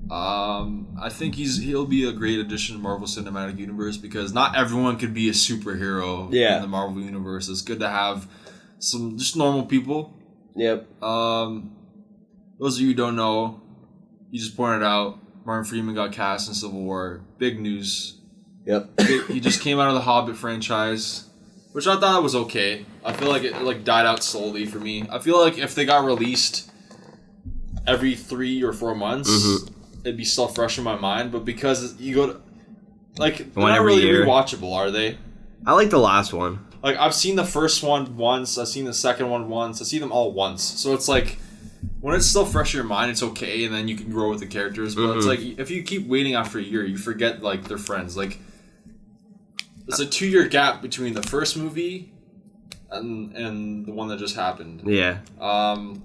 I think he'll be a great addition to Marvel Cinematic Universe because not everyone could be a superhero in the Marvel Universe. It's good to have some just normal people. Yep. Those of you who don't know, you just pointed out Martin Freeman got cast in Civil War. Big news. Yep. He just came out of the Hobbit franchise. which I thought was okay. I feel like it like died out slowly for me. I feel like if they got released every 3 or 4 months, it'd be still fresh in my mind. But because you go to like they're not really rewatchable, are they? I like the last one. Like I've seen the first one once, I've seen the second one once, I see them all once. So it's like when it's still fresh in your mind, it's okay, and then you can grow with the characters. But it's like if you keep waiting after a year, you forget like they're friends. Like it's a 2-year gap between the first movie and the one that just happened. Yeah.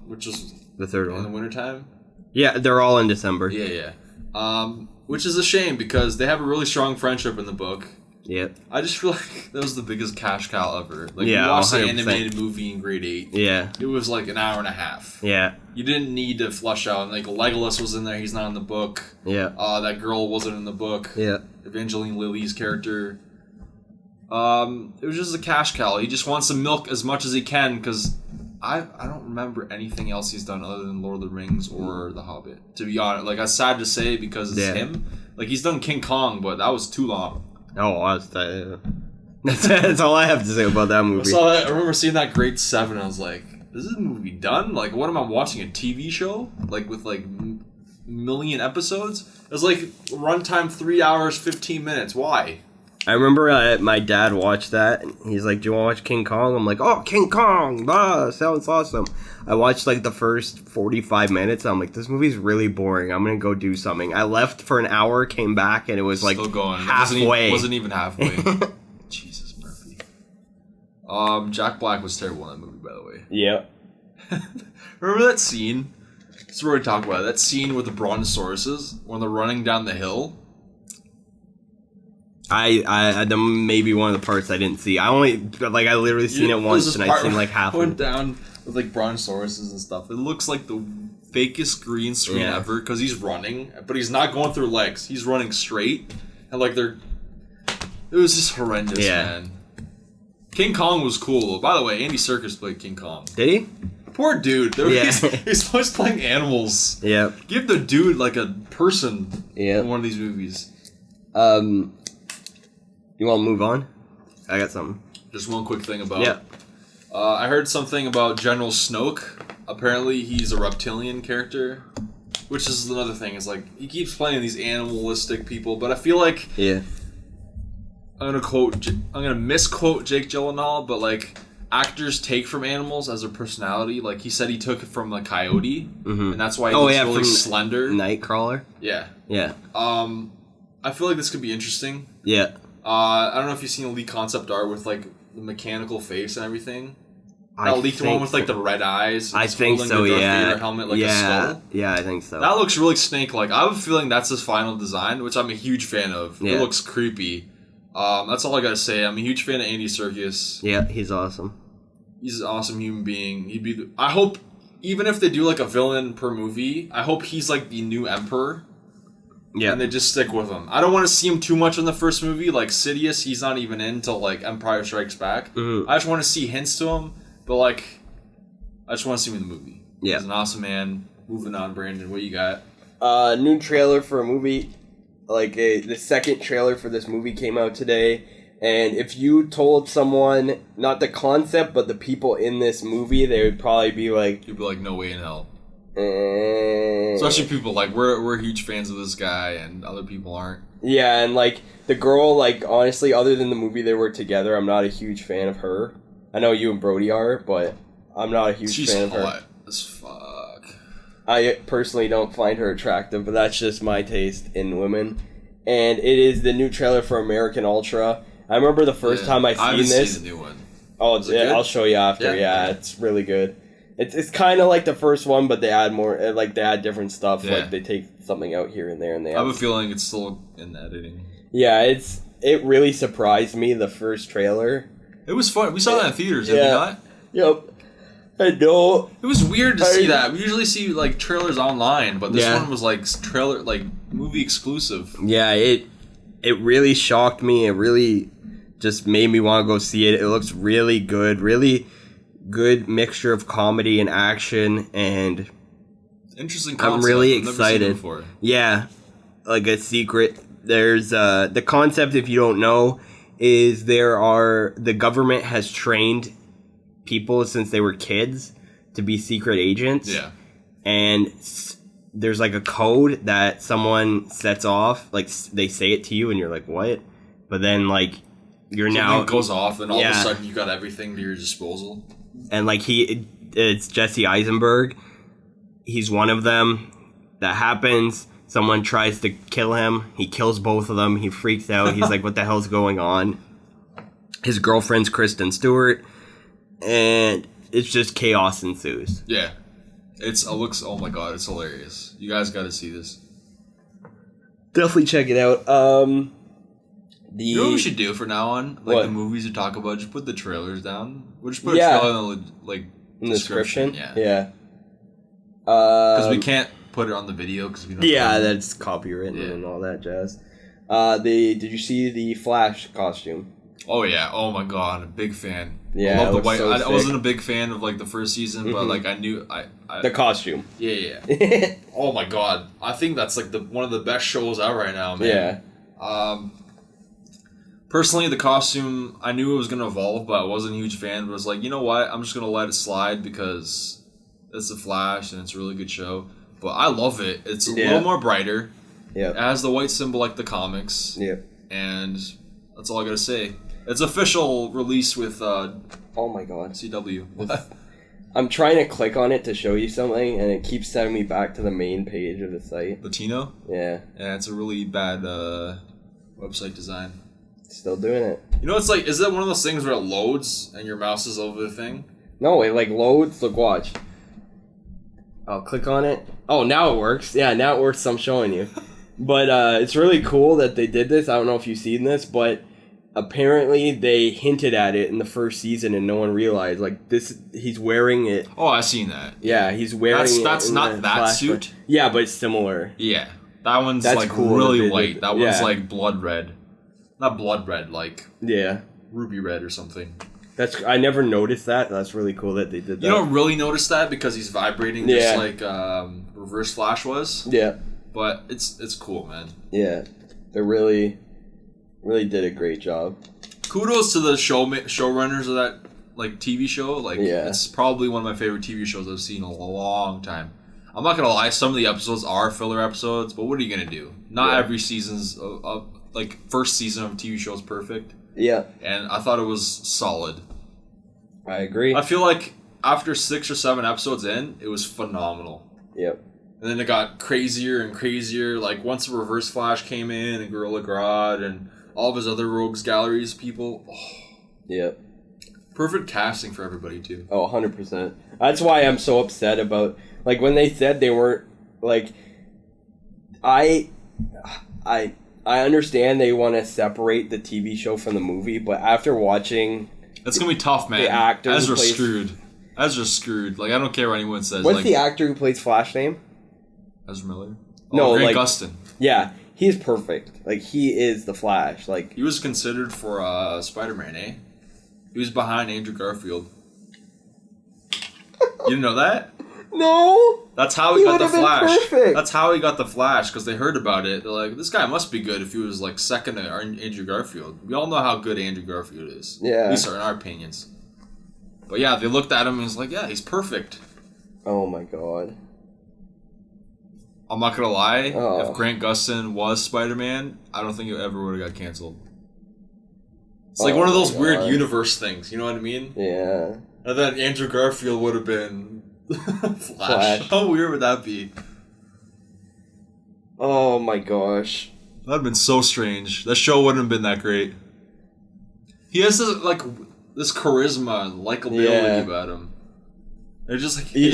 Which was the third one in the wintertime. Yeah, they're all in December. Yeah. Which is a shame because they have a really strong friendship in the book. Yep. I just feel like that was the biggest cash cow ever. Like, yeah, you watched 100%. the animated movie in grade 8. Yeah. It was like an hour and a half. Yeah. You didn't need to flush out. Like, Legolas was in there. He's not in the book. Yeah. That girl wasn't in the book. Yeah. Evangeline Lilly's character. It was just a cash cow. He just wants to milk as much as he can because I don't remember anything else he's done other than Lord of the Rings or The Hobbit. To be honest. Like, that's sad to say because it's him. Like, he's done King Kong, but that was too long. Oh, that's all I have to say about that movie. I remember seeing that grade 7. I was like, "Is this movie done? Like, what am I watching? A TV show? Like with like million episodes? It was like runtime 3 hours 15 minutes. Why?" I remember my dad watched that. And he's like, "Do you want to watch King Kong?" I'm like, "Oh, King Kong! Sounds awesome." I watched like the first 45 minutes. I'm like, "This movie's really boring. I'm gonna go do something." I left for an hour, came back, and it was like still going halfway. It wasn't even halfway. Jesus Murphy. Jack Black was terrible in that movie, by the way. Yeah. Remember that scene? That's what we talked about. That scene with the brontosauruses when they're running down the hill. I maybe one of the parts I didn't see. I literally seen it once and I seen like half of it. Went down with like brontosauruses and stuff. It looks like the fakest green screen ever because he's running, but he's not going through legs. He's running straight, and like it was just horrendous, man. King Kong was cool. By the way, Andy Serkis played King Kong. Did he? Poor dude. He's supposed to playing animals. Yeah. Give the dude like a person in one of these movies. You want to move on? I got something. Just one quick thing about... Yeah. I heard something about General Snoke. Apparently, he's a reptilian character. Which is another thing. It's like, he keeps playing these animalistic people, but I feel like... Yeah. I'm gonna misquote Jake Gyllenhaal, but like, actors take from animals as their personality. Like, he said he took it from the coyote, and that's why he's really slender. Nightcrawler? Yeah. Yeah. I feel like this could be interesting. Yeah. I don't know if you've seen the leaked concept art with like the mechanical face and everything. That leaked one with like the red eyes. I think so. The Darth Yeah. Vader helmet like a skull. Yeah, I think so. That looks really snake-like. I have a feeling that's his final design, which I'm a huge fan of. Yeah. It looks creepy. That's all I gotta say. I'm a huge fan of Andy Serkis. Yeah, he's awesome. He's an awesome human being. I hope, even if they do like a villain per movie, I hope he's like the new emperor. Yeah. And they just stick with him. I don't want to see him too much in the first movie. Like Sidious, he's not even in till like Empire Strikes Back. I just want to see hints to him, but like, I just want to see him in the movie. Yeah. He's an awesome man. Moving on, Brandon. What you got? New trailer for a movie. The second trailer for this movie came out today. And if you told someone, not the concept, but the people in this movie, they would probably be like... You'd be like, no way in hell. Especially people like, we're huge fans of this guy, and other people aren't. Yeah, and like, the girl, like, honestly, other than the movie they were together, I'm not a huge fan of her. I know you and Brody are, but I'm not a huge fan of her. She's hot as fuck. I personally don't find her attractive, but that's just my taste in women. And it is the new trailer for American Ultra. I remember the first time I seen this. Seen the new one. Oh, I'll show you after. Yeah, it's really good. It's kind of like the first one, but they add more. Like they add different stuff. Yeah. Like they take something out here and there, and they. I have a feeling it's still in editing. Yeah, it really surprised me, the first trailer. It was fun. We saw that in theaters. Did we not? Yep. I know. It was weird to see that. We usually see like trailers online, but this one was like movie exclusive. Yeah, it really shocked me. It really just made me want to go see it. It looks really good. Really good mixture of comedy and action, and interesting concept. I'm really excited. Yeah, like a secret. There's the concept, if you don't know, is the government has trained people since they were kids to be secret agents. Yeah. And there's like a code that someone sets off, like they say it to you and you're like, what? But then like Something goes off and all of a sudden you got everything to your disposal. And like it's Jesse Eisenberg. He's one of them. That happens. Someone tries to kill him. He kills both of them. He freaks out. He's like, what the hell's going on? His girlfriend's Kristen Stewart. And it's just chaos ensues. Yeah. Oh my god, it's hilarious. You guys gotta see this. Definitely check it out. You know what we should do for now on? Like the movies we talk about, just put the trailers down. We'll just put a trailer in the description. Yeah. Because we can't put it on the video because we don't. Yeah, that's copywritten and all that jazz. Did you see the Flash costume? Oh yeah! Oh my god! A big fan. Yeah, I love the white. So I wasn't a big fan of like the first season, but like I knew the costume. Yeah. Oh my god! I think that's like one of the best shows out right now, man. Yeah. Personally, the costume, I knew it was going to evolve, but I wasn't a huge fan. But I was like, you know what? I'm just going to let it slide because it's The Flash and it's a really good show. But I love it. It's a little more brighter. Yeah. It has the white symbol like the comics. Yeah. And that's all I got to say. It's official release with oh my god. CW. I'm trying to click on it to show you something, and it keeps sending me back to the main page of the site. Latino? Yeah. Yeah, it's a really bad website design. Still doing it. You know, it's like, is that one of those things where it loads and your mouse is over the thing? No, it like loads. Look, watch. I'll click on it. Oh, now it works. Yeah, now it works. I'm showing you. But it's really cool that they did this. I don't know if you've seen this, but apparently they hinted at it in the first season and no one realized. Like, he's wearing it. Oh, I've seen that. Yeah, he's wearing it. That's not that suit? Yeah, but it's similar. Yeah. That one's like cool really white. That one's like blood red. Not blood red, like ruby red or something. I never noticed that. That's really cool that they did that. You don't really notice that because he's vibrating just like Reverse Flash was. Yeah. But it's cool, man. Yeah. They really did a great job. Kudos to the showrunners of that like TV show. Like it's probably one of my favorite TV shows I've seen in a long time. I'm not gonna lie, some of the episodes are filler episodes, but what are you gonna do? Not every season's like first season of a TV show is perfect. Yeah. And I thought it was solid. I agree. I feel like after 6 or 7 episodes in, it was phenomenal. Yep. And then it got crazier and crazier. Like once Reverse Flash came in and Gorilla Grodd and all of his other Rogues Galleries people. Oh. Yep. Perfect casting for everybody too. Oh, 100%. That's why I'm so upset about like when they said they weren't like I understand they want to separate the TV show from the movie, but after watching... That's going to be tough, man. The actor Ezra's screwed. Ezra's screwed. Like, I don't care what anyone says. What's the actor who plays Flash name? Ezra Miller? No, Grant Gustin. Yeah, he's perfect. Like, he is the Flash. Like he was considered for Spider-Man, eh? He was behind Andrew Garfield. You didn't know that? No. That's how he got the Flash. Perfect. That's how he got the Flash, because they heard about it. They're like, this guy must be good if he was like second to Andrew Garfield. We all know how good Andrew Garfield is. Yeah. At least in our opinions. But yeah, they looked at him and was like, yeah, he's perfect. Oh my god. I'm not gonna lie, if Grant Gustin was Spider-Man, I don't think it ever would have got canceled. It's like one of those weird universe things, you know what I mean? Yeah. And then Andrew Garfield would have been Flash. How weird would that be? Oh my gosh. That'd have been so strange. That show wouldn't have been that great. He has this charisma and likability about him. They're just like he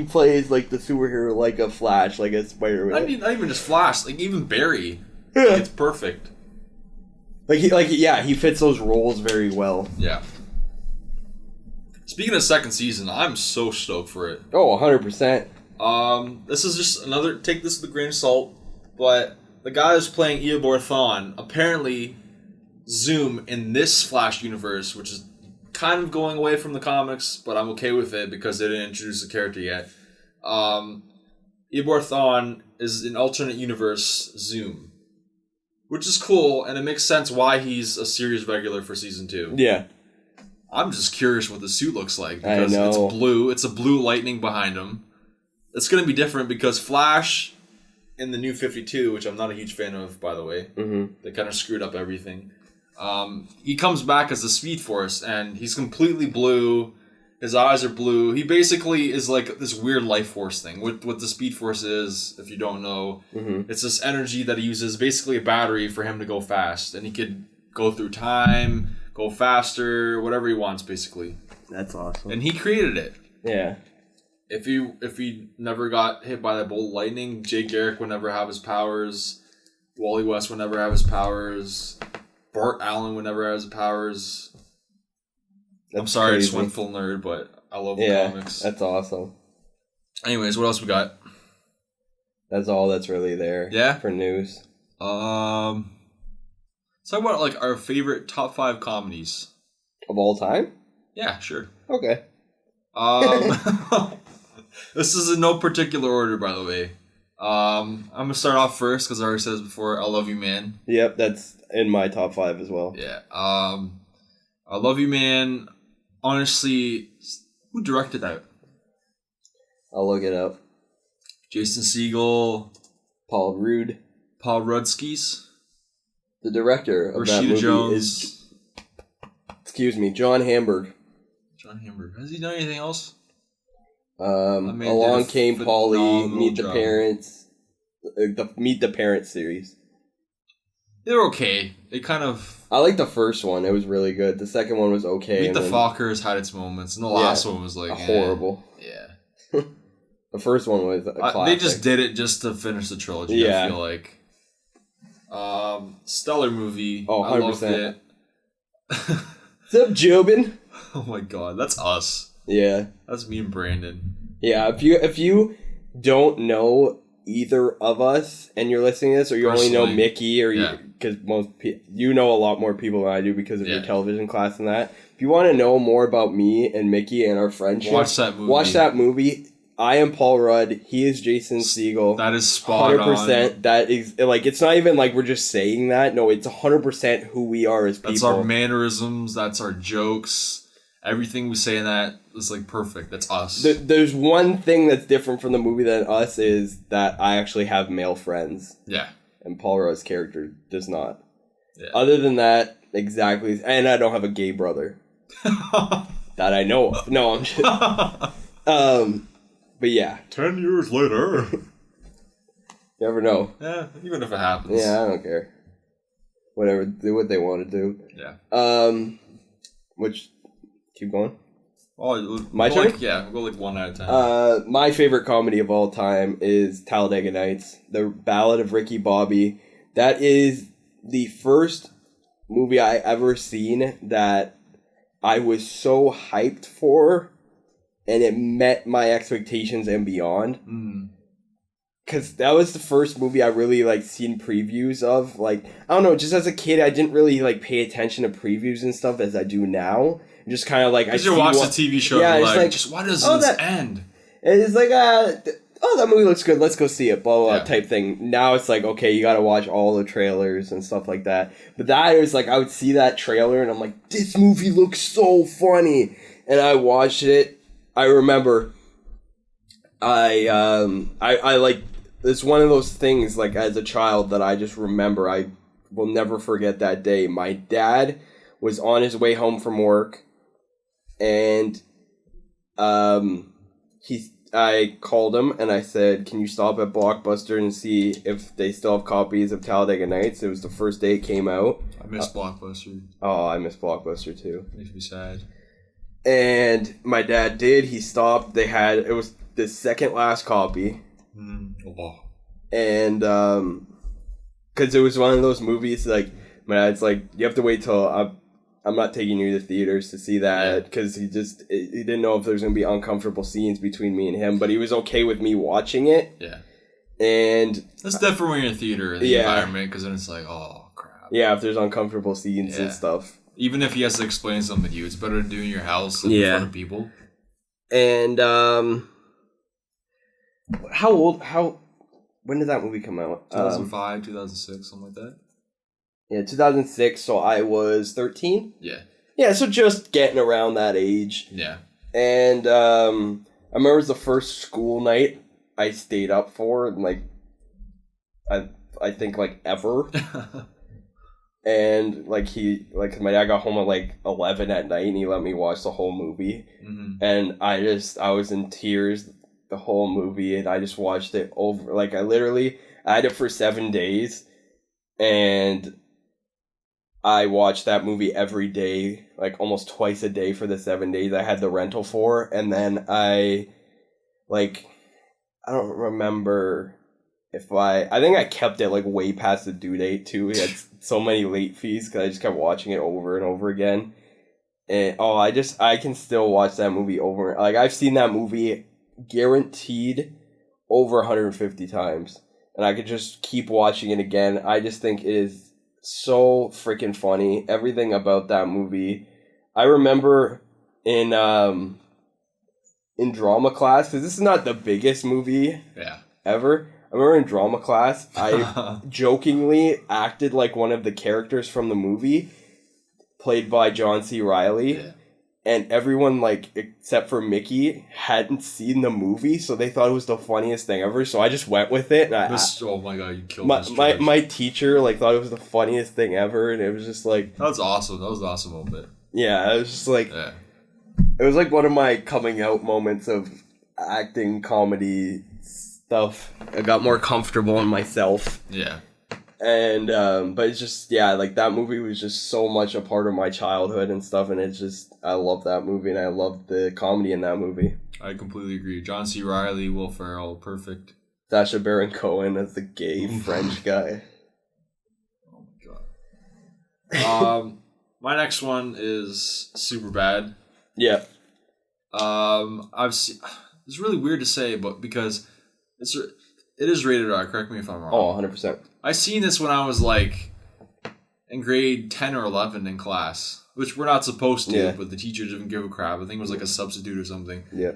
plays like the superhero like a Flash, like a Spider-Man. I mean, not even just Flash, like even Barry. Yeah. It's perfect. He fits those roles very well. Yeah. Speaking of second season, I'm so stoked for it. Oh, 100%. This is just another, take this with a grain of salt, but the guy who's playing Eobor Thawne, apparently Zoom in this Flash universe, which is kind of going away from the comics, but I'm okay with it because they didn't introduce the character yet. Eobor Thawne is an alternate universe Zoom, which is cool, and it makes sense why he's a series regular for season 2. Yeah. I'm just curious what the suit looks like because it's blue. It's a blue lightning behind him. It's going to be different because Flash in the New 52, which I'm not a huge fan of, by the way, they kind of screwed up everything. He comes back as the Speed Force, and he's completely blue. His eyes are blue. He basically is like this weird life force thing. What the Speed Force is, if you don't know, it's this energy that he uses, basically a battery for him to go fast, and he could go through time, go faster, whatever he wants, basically. That's awesome. And he created it. Yeah. If he never got hit by that bolt of lightning, Jay Garrick would never have his powers. Wally West would never have his powers. Bart Allen would never have his powers. I'm sorry, crazy. I just went full nerd, but I love comics. That's awesome. Anyways, what else we got? That's all that's really there. Yeah? For news. Let's talk about like our favorite top 5 comedies of all time. Yeah, sure. Okay. This is in no particular order, by the way. I'm gonna start off first because I already said this before. I Love You, Man. Yep, that's in my top 5 as well. Yeah. I Love You, Man. Honestly, who directed that? I'll look it up. Jason Segel. Paul Rudskis. The director of that movie Jones. is, John Hamburg. John Hamburg. Has he done anything else? Along Came Polly, Meet the Parents, the Meet the Parents series. They're okay. They kind of... I like the first one. It was really good. The second one was okay. Meet the Fockers had its moments, and the last one was like... horrible. Yeah. The first one was a classic. They just did it just to finish the trilogy, I feel like. Stellar movie. Oh, 100%. I loved it. What's up, Jobin? Oh my god, that's us. Yeah. That's me and Brandon. Yeah, if you don't know either of us and you're listening to this, or you only know Mickey, or because you know a lot more people than I do because of your television class and that. If you want to know more about me and Mickey and our friendship, watch that movie. I am Paul Rudd. He is Jason Segel. That is spot 100%. On. That is like, it's not even like we're just saying that. No, it's 100% who we are as people. That's our mannerisms. That's our jokes. Everything we say in that is like perfect. That's us. There's one thing that's different from the movie than us is that I actually have male friends. Yeah. And Paul Rudd's character does not. Yeah. Other than that, exactly. And I don't have a gay brother. That I know of. No, I'm just... But yeah. 10 years later. You never know. Yeah, even if it happens. Yeah, I don't care. Whatever, do what they want to do. Yeah. Which, keep going. Oh, my turn? We'll go like 1 out of 10. My favorite comedy of all time is Talladega Nights, The Ballad of Ricky Bobby. That is the first movie I ever seen that I was so hyped for. And it met my expectations and beyond. Because that was the first movie I really, like, seen previews of. Like, I don't know, just as a kid, I didn't really, like, pay attention to previews and stuff as I do now. Just kind of, like, I you watch the TV show and like, just why does this end? And it's like, that movie looks good, let's go see it, blah, blah, blah, type thing. Now it's like, okay, you gotta watch all the trailers and stuff like that. But that was, like, I would see that trailer and I'm like, this movie looks so funny. And I watched it. I remember, I like, it's one of those things, like, as a child that I just remember. I will never forget that day. My dad was on his way home from work, and I called him, and I said, can you stop at Blockbuster and see if they still have copies of Talladega Nights? It was the first day it came out. I miss Blockbuster. Oh, I miss Blockbuster, too. Makes me sad. And my dad did. He stopped. It was the second last copy. Oh. And, because it was one of those movies, like, my dad's like, you have to wait till I'm not taking you to theaters to see that, because he didn't know if there was going to be uncomfortable scenes between me and him, but he was okay with me watching it. Yeah. And that's different when you're in theater, the environment, because then it's like, oh, crap. Yeah, if there's uncomfortable scenes and stuff. Even if he has to explain something to you, it's better to do it in your house than in front of people. And, when did that movie come out? 2005, 2006, something like that. Yeah, 2006, so I was 13? Yeah. Yeah, so just getting around that age. Yeah. And I remember it was the first school night I stayed up for, and like, I think like ever. And like my dad got home at like 11 at night, and he let me watch the whole movie. Mm-hmm. And I was in tears the whole movie, and I just watched it over. Like I had it for 7 days, and I watched that movie every day, like almost twice a day for the 7 days I had the rental for. And then I don't remember if I think I kept it like way past the due date too. We had so many late fees because I just kept watching it over and over again. And I can still watch that movie over. Like I've seen that movie guaranteed over 150 times, and I could just keep watching it again. I just think it is so freaking funny. Everything about that movie. I remember in drama class, because this is not the biggest movie ever. I remember in drama class, I jokingly acted like one of the characters from the movie, played by John C. Reilly. Yeah. And everyone, like, except for Mickey, hadn't seen the movie, so they thought it was the funniest thing ever. So I just went with it. And oh my god, you killed my teacher, like, thought it was the funniest thing ever, and it was just like... That's awesome. That was an awesome moment. Yeah, it was just like... Yeah. It was like one of my coming out moments of acting, comedy stuff. I got more comfortable in myself. Yeah. And, but it's just, yeah, like, that movie was just so much a part of my childhood and stuff, and it's just, I love that movie, and I love the comedy in that movie. I completely agree. John C. Reilly, Will Ferrell, perfect. Sacha Baron Cohen as the gay French guy. Oh my god. My next one is Superbad. Yeah. I've seen, it's really weird to say, but because it is rated R, correct me if I'm wrong. Oh, 100%. I seen this when I was like in grade 10 or 11 in class, which we're not supposed to, but the teacher didn't give a crap. I think it was like a substitute or something. Yeah.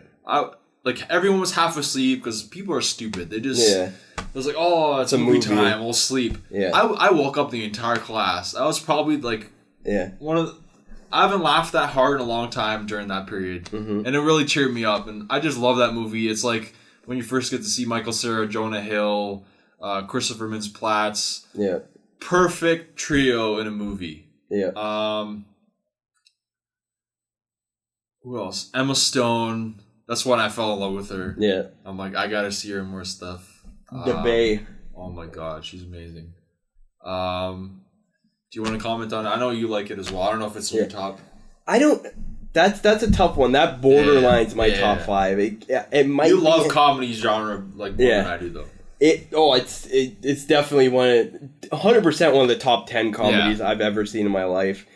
Everyone was half asleep because people are stupid. They just, it was like, oh, it's a movie time, we'll sleep. Yeah. I woke up the entire class. I was probably like, I haven't laughed that hard in a long time during that period. Mm-hmm. And it really cheered me up. And I just love that movie. It's like when you first get to see Michael Cera, Jonah Hill, Christopher Mintz-Plasse. Yeah. Perfect trio in a movie. Yeah. Who else? Emma Stone. That's when I fell in love with her. Yeah. I'm like, I gotta see her in more stuff. The Bay. Oh my god, she's amazing. Do you want to comment on it? I know you like it as well. I don't know if it's in your top. I don't... That's a tough one. That borderline's my top 5. It might. You love comedy genre like more than I do, though. It's definitely 100% one of the top 10 comedies I've ever seen in my life.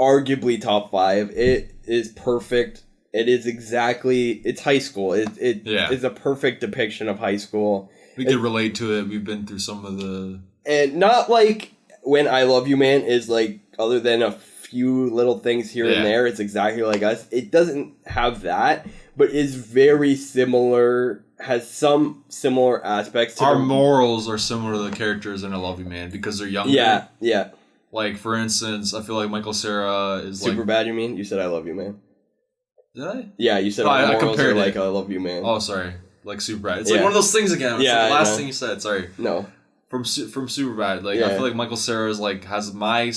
Arguably top 5. It is perfect. It is exactly. It's high school. It is a perfect depiction of high school. We can relate to it. We've been through some of the. And not like when I Love You Man is like, other than a few little things here and there, it's exactly like us. It doesn't have that, but is very similar, has some similar aspects to our morals are similar to the characters in I Love You Man because they're younger. Yeah. Like, for instance, I feel like Michael Cera is Superbad, you mean? You said I Love You Man. Did I? Yeah, you said our morals are like I Love You Man. Oh, sorry. Like Superbad. It's like one of those things again. It's like the last thing you said. Sorry. No. From Superbad. Like, I feel like Michael Cera is like, has my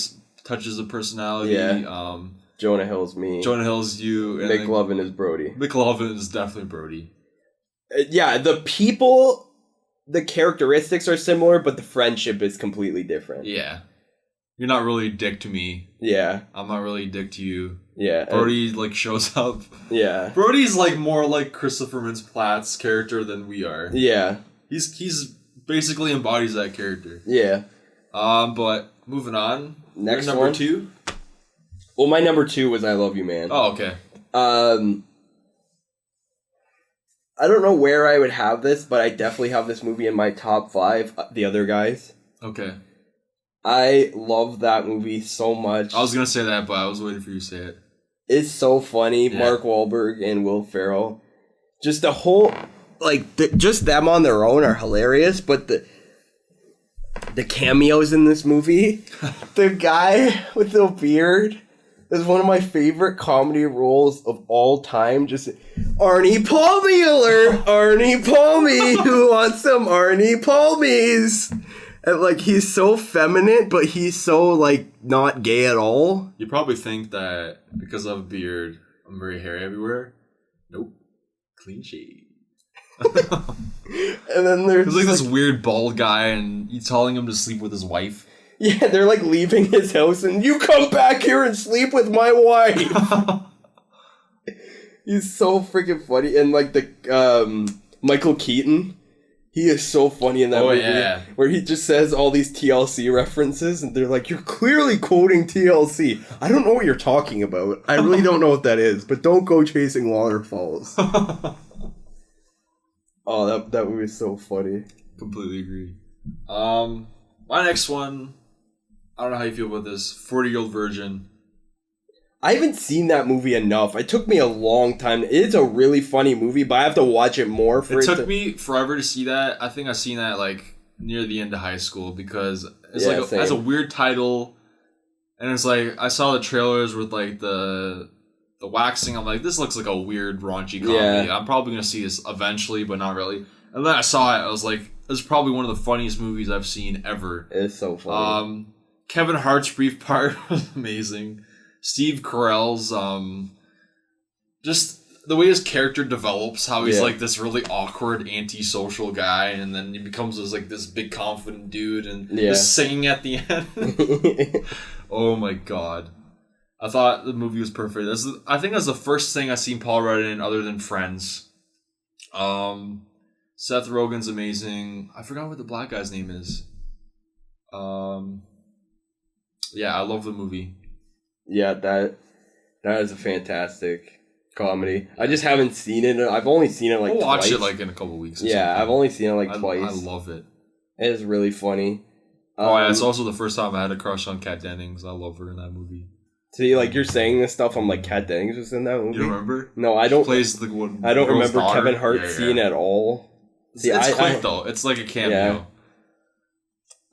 touches of personality. Yeah. Jonah Hill's me. Jonah Hill's you. And McLovin is Brody. McLovin is definitely Brody. Yeah, the people, the characteristics are similar, but the friendship is completely different. Yeah. You're not really a dick to me. Yeah. I'm not really a dick to you. Yeah. Brody, like, shows up. Yeah. Brody's, like, more like Christopher Mintz-Platte's character than we are. Yeah. He's basically embodies that character. Yeah. But moving on. Next number one. 2? Well, my number 2 was I Love You Man. Oh, okay. I don't know where I would have this, but I definitely have this movie in my top 5, The Other Guys. Okay. I love that movie so much. I was going to say that, but I was waiting for you to say it. It's so funny. Yeah. Mark Wahlberg and Will Ferrell. Just the whole... Like, just them on their own are hilarious, but the cameos in this movie. The guy with the beard is one of my favorite comedy roles of all time. Just Arnie Palmy alert! Arnie Palmy! Who wants some Arnie Palmies? And like, he's so feminine, but he's so like not gay at all. You probably think that because I have a beard, I'm very hairy everywhere. Nope. Clean shave. And then there's like this weird bald guy, and he's telling him to sleep with his wife. Yeah, they're like leaving his house, and you come back here and sleep with my wife. He's so freaking funny, and like the Michael Keaton, he is so funny in that movie. Yeah. Where he just says all these TLC references, and they're like, "You're clearly quoting TLC." I don't know what you're talking about. I really don't know what that is, but don't go chasing waterfalls. Oh, that movie is so funny. Completely agree. My next one, I don't know how you feel about this. 40-Year-Old Virgin. I haven't seen that movie enough. It took me a long time. It is a really funny movie, but I have to watch it more for it. It took me forever to see that. I think I seen that like near the end of high school because it's it has a weird title, and it's like I saw the trailers with like the waxing. I'm like, this looks like a weird raunchy comedy. Yeah. I'm probably gonna see this eventually, but not really. And then I saw it. I was like, this is probably one of the funniest movies I've seen ever. It's so funny. Kevin Hart's brief part was amazing. Steve Carell's just the way his character develops, how he's like this really awkward antisocial guy, and then he becomes this big confident dude, and just singing at the end. Oh my god. I thought the movie was perfect. I think that's the first thing I've seen Paul Rudd in other than Friends. Seth Rogen's amazing. I forgot what the black guy's name is. Yeah, I love the movie. Yeah, that is a fantastic comedy. I just haven't seen it. I've only seen it like twice. We'll watch it like in a couple weeks. I've only seen it like twice. I love it. It is really funny. It's also the first time I had a crush on Kat Dennings. I love her in that movie. See, like, you're saying this stuff, I'm like, Kat Dennings was in that movie? You remember? No, I don't. She plays the one. I don't remember daughter. Kevin Hart scene at all. See, it's quick, though. It's like a cameo.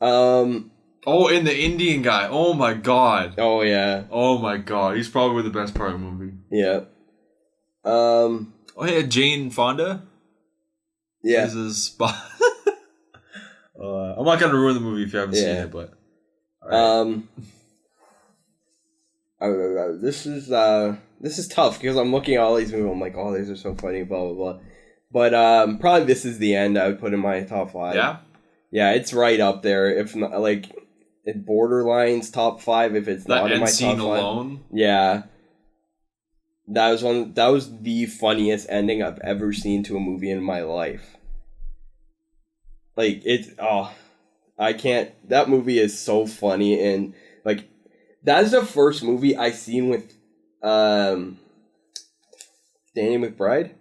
Yeah. Oh, and the Indian guy. Oh, my God. Oh, yeah. Oh, my God. He's probably the best part of the movie. Yeah. Oh, yeah, Jane Fonda? Yeah. This is spot. I'm not going to ruin the movie if you haven't seen it, but... All right. This is tough because I'm looking at all these movies. I'm like, oh, these are so funny, blah blah blah. But probably This Is the End. I would put in my top 5. Yeah, it's right up there. If not, like, it borderlines top 5. If it's not in my top 5. That end scene alone. Yeah, that was the funniest ending I've ever seen to a movie in my life. Like I can't. That movie is so funny, and like. That is the first movie I seen with Danny McBride.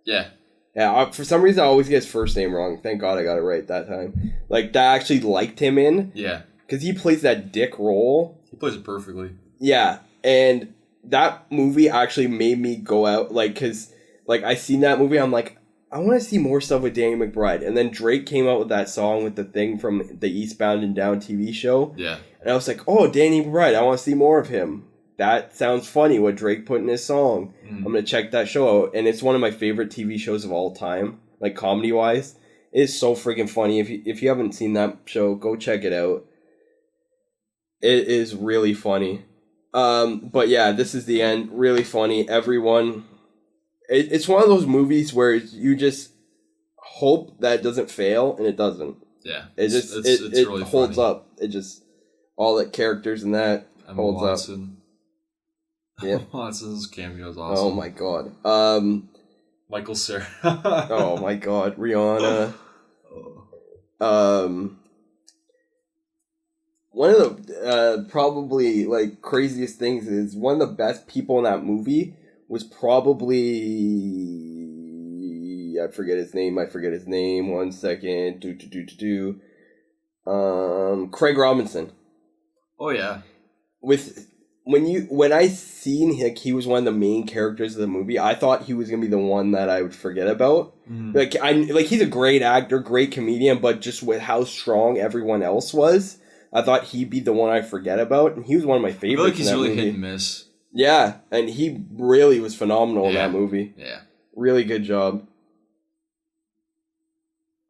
Yeah. Yeah, for some reason I always get his first name wrong. Thank God I got it right that time. Like, that I actually liked him in. Yeah. Because he plays that dick role. He plays it perfectly. Yeah, and that movie actually made me go out, like, because, like, I seen that movie, I'm like, I want to see more stuff with Danny McBride. And then Drake came out with that song with the thing from the Eastbound and Down TV show. Yeah. And I was like, oh, Danny McBride, I want to see more of him. That sounds funny, what Drake put in his song. I'm going to check that show out. And it's one of my favorite TV shows of all time, like comedy-wise. It's so freaking funny. If you haven't seen that show, go check it out. It is really funny. But yeah, This Is the End. Really funny. Everyone... It's one of those movies where you just hope that it doesn't fail, and it doesn't. Yeah. It really holds funny. Up. It just... All the characters in that holds Watson. Up. Yeah. Watson's cameo is awesome. Oh my god. Michael Cera. Oh my god. Rihanna. One of the probably like craziest things is one of the best people in that movie was probably I forget his name. 1 second. Craig Robinson. Oh yeah. With when I seen he was one of the main characters of the movie, I thought he was gonna be the one that I would forget about. He's a great actor, great comedian, but just with how strong everyone else was, I thought he'd be the one I forget about, and he was one of my favorites. I feel like he's really hit and miss. Yeah, and he really was phenomenal in that movie. Yeah, really good job.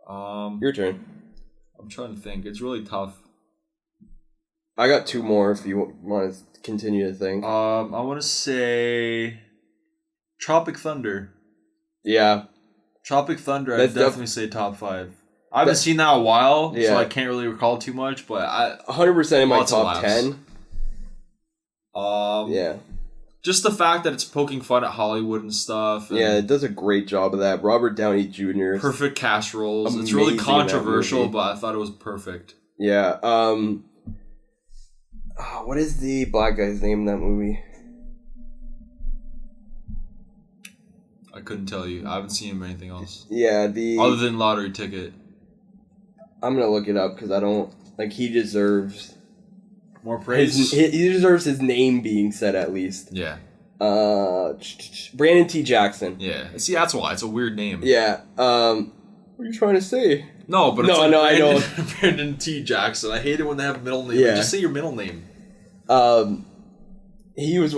Your turn. I'm trying to think. It's really tough. I got two more if you want to continue to think. I want to say Tropic Thunder. Yeah. Tropic Thunder, I'd definitely say top 5. I haven't seen that in a while, so I can't really recall too much, but 100% in my top 10. Yeah. Just the fact that it's poking fun at Hollywood and stuff. And it does a great job of that. Robert Downey Jr. Perfect cast roles. It's really controversial, but I thought it was perfect. Yeah. What is the black guy's name in that movie? I couldn't tell you. I haven't seen him in anything else. Yeah, other than Lottery Ticket. I'm gonna look it up because I don't he deserves more praise. He deserves his name being said at least. Yeah. Brandon T. Jackson. Yeah. See, that's why it's a weird name. Yeah. What are you trying to say? No, but it's I know. Brandon T. Jackson. I hate it when they have middle names. Yeah. Just say your middle name. He was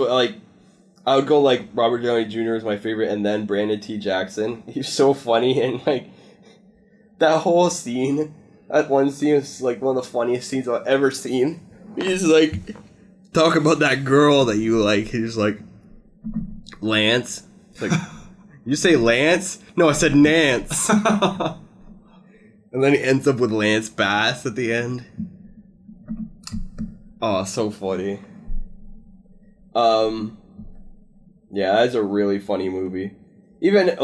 I would go Robert Downey Jr. is my favorite, and then Brandon T. Jackson. He's so funny, and that whole scene, that one scene is one of the funniest scenes I've ever seen. He's talk about that girl that you like. He's Lance. You say Lance? No, I said Nance. And then he ends up with Lance Bass at the end. Oh, so funny. Yeah, that's a really funny movie. Even,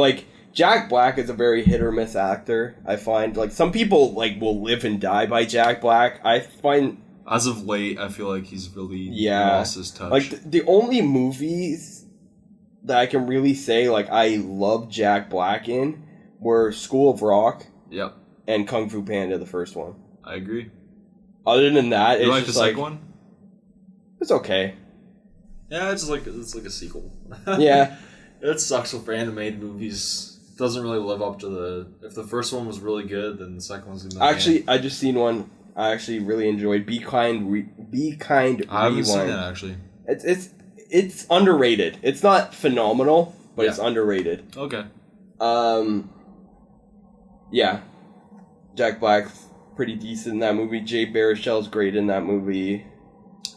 Jack Black is a very hit or miss actor, I find. Some people, will live and die by Jack Black. I find... As of late, I feel like he's really lost his touch. The only movies that I can really say, I love Jack Black in were School of Rock. Yep. And Kung Fu Panda, the first one. I agree. Other than that, you it's just the second one? It's okay. Yeah, it's like a sequel. Yeah. It sucks with animated movies. It doesn't really live up to if the first one was really good, then the second one's gonna be Actually, I just seen one I actually really enjoyed. Be Kind I haven't seen that, actually. It's underrated. It's not phenomenal, but it's underrated. Okay. Yeah. Jack Black's pretty decent in that movie. Jay Baruchel's great in that movie.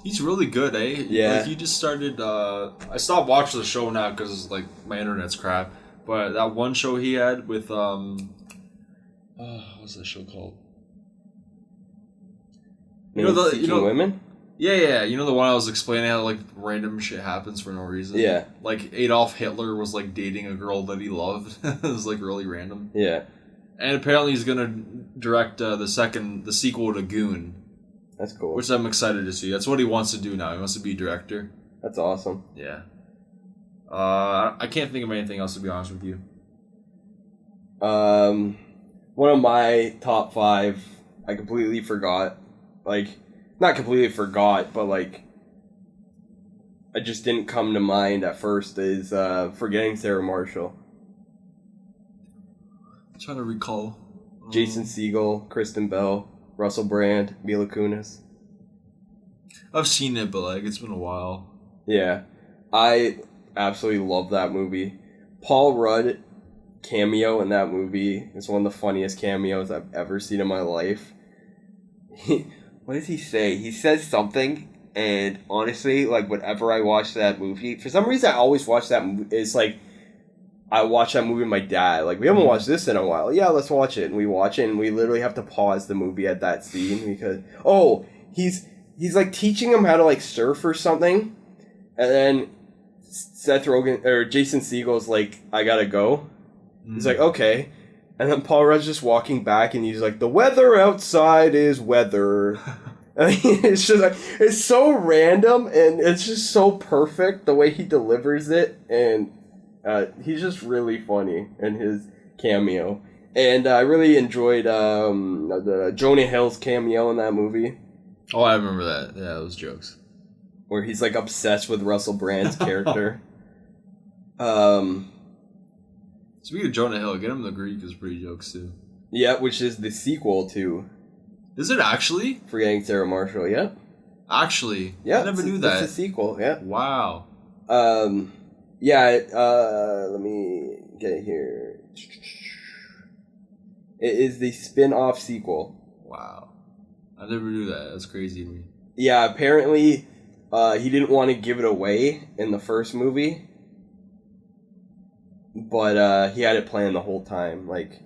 He's really good, eh? Yeah. He just started... I stopped watching the show now because, my internet's crap. But that one show he had with... what's that show called? Women? Yeah. You know the one I was explaining how, random shit happens for no reason? Yeah. Adolf Hitler was, dating a girl that he loved. It was, really random. Yeah. And apparently he's going to direct the sequel to Goon. That's cool. Which I'm excited to see. That's what he wants to do now. He wants to be a director. That's awesome. Yeah. I can't think of anything else, to be honest with you. One of my top 5, I completely forgot. Not completely forgot, but I just didn't come to mind at first is Forgetting Sarah Marshall. I'm trying to recall. Jason Segel, Kristen Bell, Russell Brand, Mila Kunis. I've seen it, but it's been a while. Yeah. I absolutely love that movie. Paul Rudd cameo in that movie is one of the funniest cameos I've ever seen in my life. What does he say? He says something, and honestly, whenever I watch that movie, for some reason I always watch that movie. It's I watch that movie with my dad. We haven't watched this in a while. Yeah, let's watch it. And we watch it, and we literally have to pause the movie at that scene because he's teaching him how to surf or something, and then Seth Rogen or Jason Segel's I gotta go. He's okay, and then Paul Rudd's just walking back, and he's the weather outside is weather. It's just it's so random, and it's just so perfect the way he delivers it, and. He's just really funny in his cameo. And I really enjoyed the Jonah Hill's cameo in that movie. Oh, I remember that. Yeah, those jokes. where he's like obsessed with Russell Brand's character. Speaking of Jonah Hill, Get Him the Greek is pretty jokes too. Yeah, which is the sequel to. Is it actually? Forgetting Sarah Marshall. Yeah. Actually, yeah, I never knew that. It's a sequel. Yeah. Wow. Yeah. Let me get it here. It is the spin-off sequel. Wow. I never knew that. That's crazy to me. Yeah. Apparently, he didn't want to give it away in the first movie. But he had it planned the whole time, like...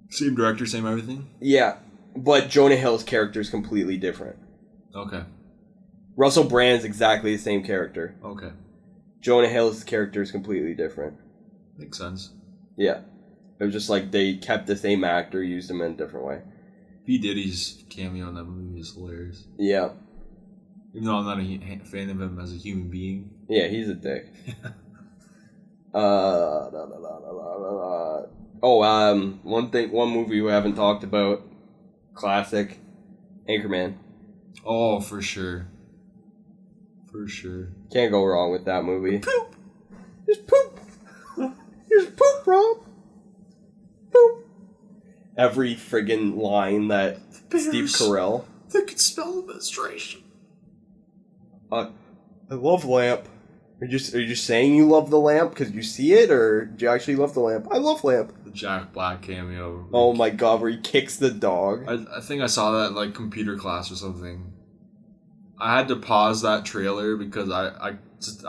Same director, same everything? Yeah, but Jonah Hill's character is completely different. Okay. Russell Brand's exactly the same character. Okay. Jonah Hill's character is completely different. Makes sense. Yeah. It was just like they kept the same actor, used him in a different way. P. Diddy's cameo in that movie is hilarious. Yeah. Even though I'm not a fan of him as a human being. Yeah, he's a dick. One movie we haven't talked about, classic, Anchorman. Oh, for sure. For sure. Can't go wrong with that movie. Poop! Just poop! Just poop, Rob! Poop! Every friggin' line that Steve Carell... They could spell administration. I love lamp. Are you just saying you love the lamp because you see it, or do you actually love the lamp? I love lamp. The Jack Black cameo. Oh my god, where he kicks the dog. I think I saw that in like computer class or something. I had to pause that trailer because I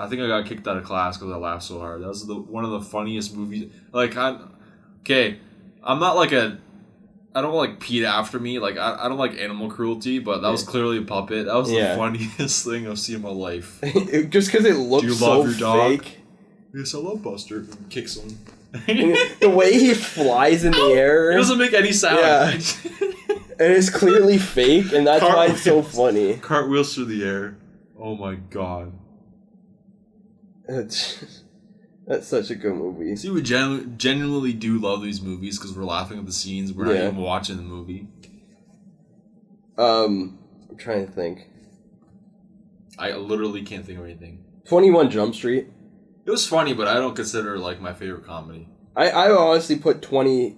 think I got kicked out of class because I laughed so hard. That was one of the funniest movies. Like I'm not like I don't like PETA after me. Like I don't like animal cruelty, but that was clearly a puppet. That was the funniest thing I've seen in my life. Just because it looks so fake. Yes, I love Buster. Kicks him. The way he flies in the air. It doesn't make any sound. Yeah. And it's clearly fake, and that's why it's so funny. Cartwheels through the air. Oh my god. That's such a good movie. See, we genuinely do love these movies because we're laughing at the scenes. We're not even watching the movie. I'm trying to think. I literally can't think of anything. 21 Jump Street. It was funny, but I don't consider it like my favorite comedy. I honestly put 20...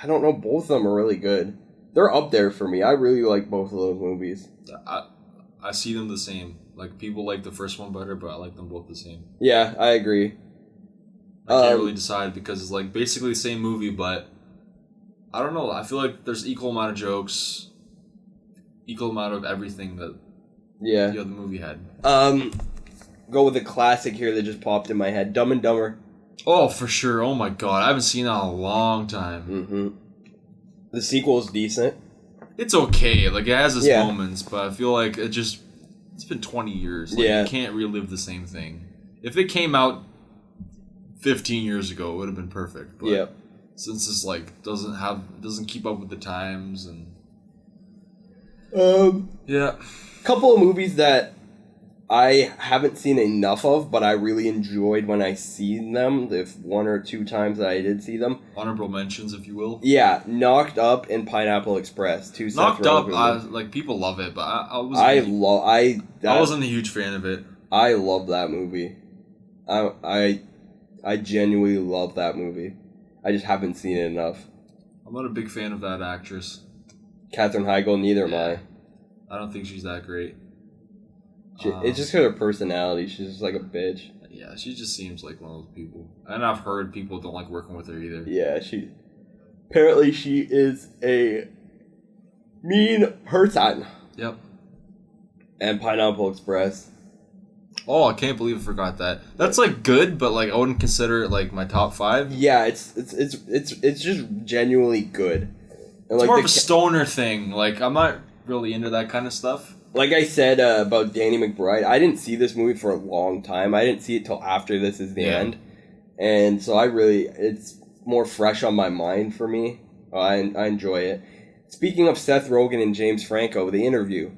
I don't know, both of them are really good. They're up there for me. I really like both of those movies. I see them the same. Like, people like the first one better, but I like them both the same. Yeah, I agree. I can't really decide because it's like basically the same movie, but I don't know. I feel like there's equal amount of jokes, equal amount of everything that the other movie had. Go with a classic here that just popped in my head. Dumb and Dumber. Oh, for sure. Oh my god. I haven't seen that in a long time. Mm-hmm. The sequel is decent. It's okay. Like, it has its moments, but I feel like it's been 20 years. Like, you can't relive the same thing. If it came out 15 years ago, it would have been perfect. But since it's like doesn't keep up with the times and couple of movies that I haven't seen enough of, but I really enjoyed when I seen them. If one or two times that I did see them, honorable mentions, if you will. Yeah, Knocked Up and Pineapple Express. Two Knocked Up, like people love it, but I wasn't a huge fan of it. I love that movie. I genuinely love that movie. I just haven't seen it enough. I'm not a big fan of that actress. Katherine Heigl, neither am I. I don't think she's that great. It's just her personality. She's just like a bitch. Yeah, she just seems like one of those people. And I've heard people don't like working with her either. Yeah, apparently she is a mean person. Yep. And Pineapple Express. Oh, I can't believe I forgot that. That's like good, but like I wouldn't consider it like my top 5. Yeah, it's just genuinely good. And it's more of a stoner thing. Like, I'm not really into that kind of stuff. Like I said about Danny McBride, I didn't see this movie for a long time. I didn't see it till after this is the end. And so it's more fresh on my mind for me. I enjoy it. Speaking of Seth Rogen and James Franco, The Interview.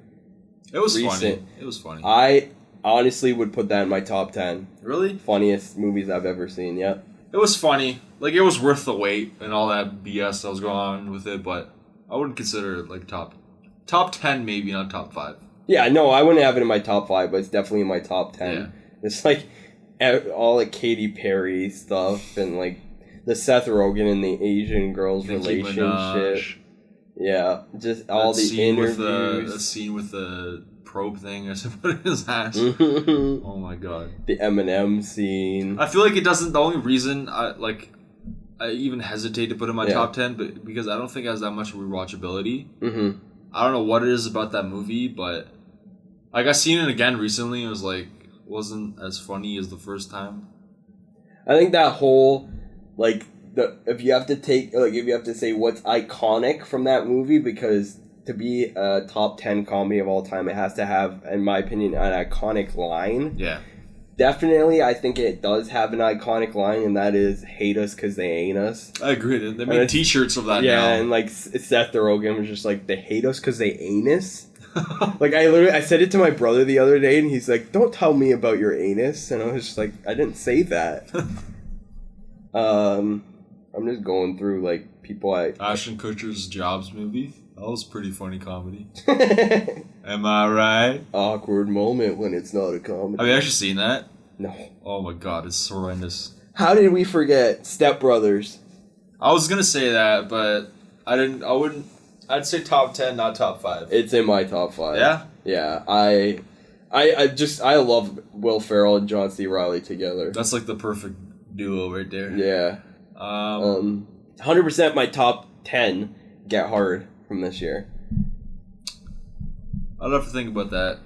It was funny. It was funny. I honestly would put that in my top 10. Really? Funniest movies I've ever seen, yeah. It was funny. Like, it was worth the wait and all that BS that was going on with it, but I wouldn't consider it like top 10 maybe, not top 5. Yeah, no, I wouldn't have it in my top 5, but it's definitely in my top 10. Yeah. It's like all like Katy Perry stuff and like the Seth Rogen and the Asian girl's relationship. Minaj. Yeah, just all that the interviews. The scene with the probe thing or something in his ass. Oh my god. The Eminem scene. I feel like it doesn't. The only reason I even hesitate to put it in my top 10, but because I don't think it has that much rewatchability. Mm-hmm. I don't know what it is about that movie, but like I seen it again recently. It was like wasn't as funny as the first time. I think that whole if you have to say what's iconic from that movie, because to be a top 10 comedy of all time, it has to have, in my opinion, an iconic line. Yeah. Definitely, I think it does have an iconic line, and that is "Hate us because they ain't us." I agree. They made T-shirts of that. Yeah, now. And like Seth Rogen was just like, "They hate us because they ain't us." Like I said it to my brother the other day, and he's like, "Don't tell me about your anus," and I was just like, "I didn't say that." I'm just going through like people Ashton Kutcher's Jobs movie. That was pretty funny comedy. Am I right? Awkward moment when it's not a comedy. Have you actually seen that? No. Oh my god, it's horrendous. How did we forget Step Brothers? I was gonna say that, but I didn't. I wouldn't. I'd say top 10, not top 5. It's in my top 5. Yeah? Yeah. I love Will Ferrell and John C. Reilly together. That's like the perfect duo right there. Yeah. 100% my top 10 Get Hard from this year. I'd have to think about that.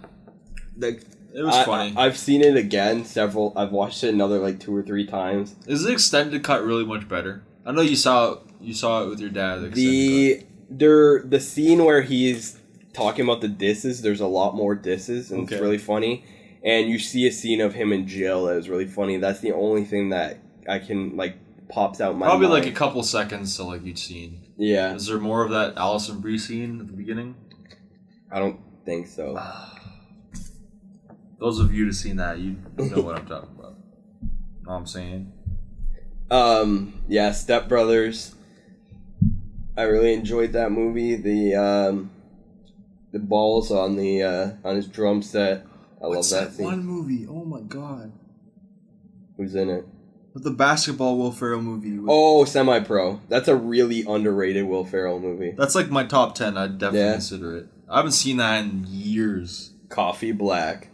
It was funny. I've seen it again I've watched it another like 2 or 3 times. Is the extended cut really much better? I know you saw it with your dad. The scene where he's talking about the disses, there's a lot more disses, and It's really funny. And you see a scene of him in jail that is really funny. That's the only thing that I can pops out my Probably mind. a couple seconds to you'd seen. Yeah. Is there more of that Allison Brie scene at the beginning? I don't think so. Those of you who've seen that, you know what I'm talking about. Know what I'm saying? Yeah, Step Brothers. I really enjoyed that movie. The balls on his drum set. I love that scene. One movie. Oh my god. Who's in it? With the basketball Will Ferrell movie. Semi-Pro. That's a really underrated Will Ferrell movie. That's my top 10. I'd definitely consider it. I haven't seen that in years. Coffee Black.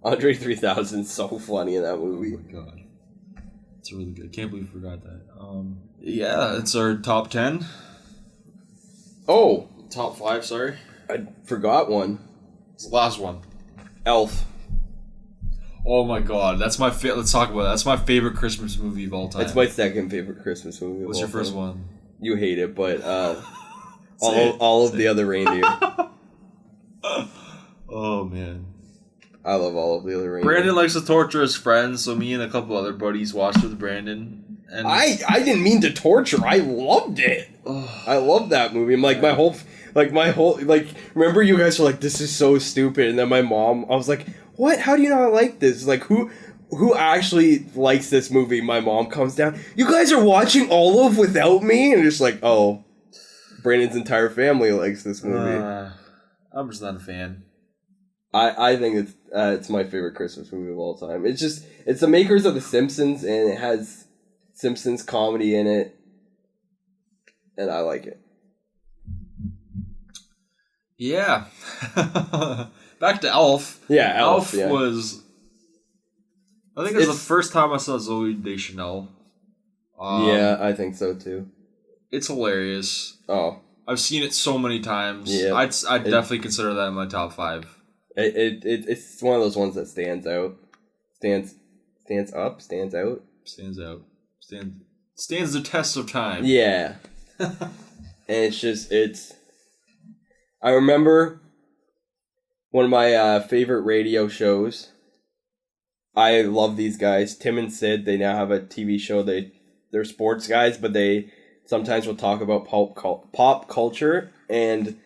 Andre 3000's so funny in that movie. Oh my god. It's really good. Can't believe we forgot that. Yeah, it's our top 10. Oh. Top 5, sorry. I forgot one. It's the last one. Elf. Oh my god, that's my let's talk about that. That's my favorite Christmas movie of all time. It's my second favorite Christmas movie. What's your first one? You hate it, but all of the other reindeer. Oh man, I love all of the other reindeer. Brandon likes to torture his friends, so me and a couple other buddies watched with Brandon. And I didn't mean to torture. I loved it. I love that movie. I'm my whole remember you guys were like, this is so stupid, and then my mom, I was like, what? How do you not like this? Who actually likes this movie? My mom comes down. You guys are watching Olive without me? And just oh, Brandon's entire family likes this movie. I'm just not a fan. I think it's my favorite Christmas movie of all time. It's the makers of The Simpsons, and it has Simpsons comedy in it, and I like it. Yeah. Back to Elf. Yeah, Elf was... I think it was the first time I saw Zoe Deschanel. Yeah, I think so too. It's hilarious. Oh. I've seen it so many times. Yeah. I'd definitely consider that in my top 5. It's one of those ones that stands out. Stands out. Stands the test of time. Yeah. And I remember one of my favorite radio shows. I love these guys. Tim and Sid, they now have a TV show. They're sports guys, but they sometimes will talk about pop culture. And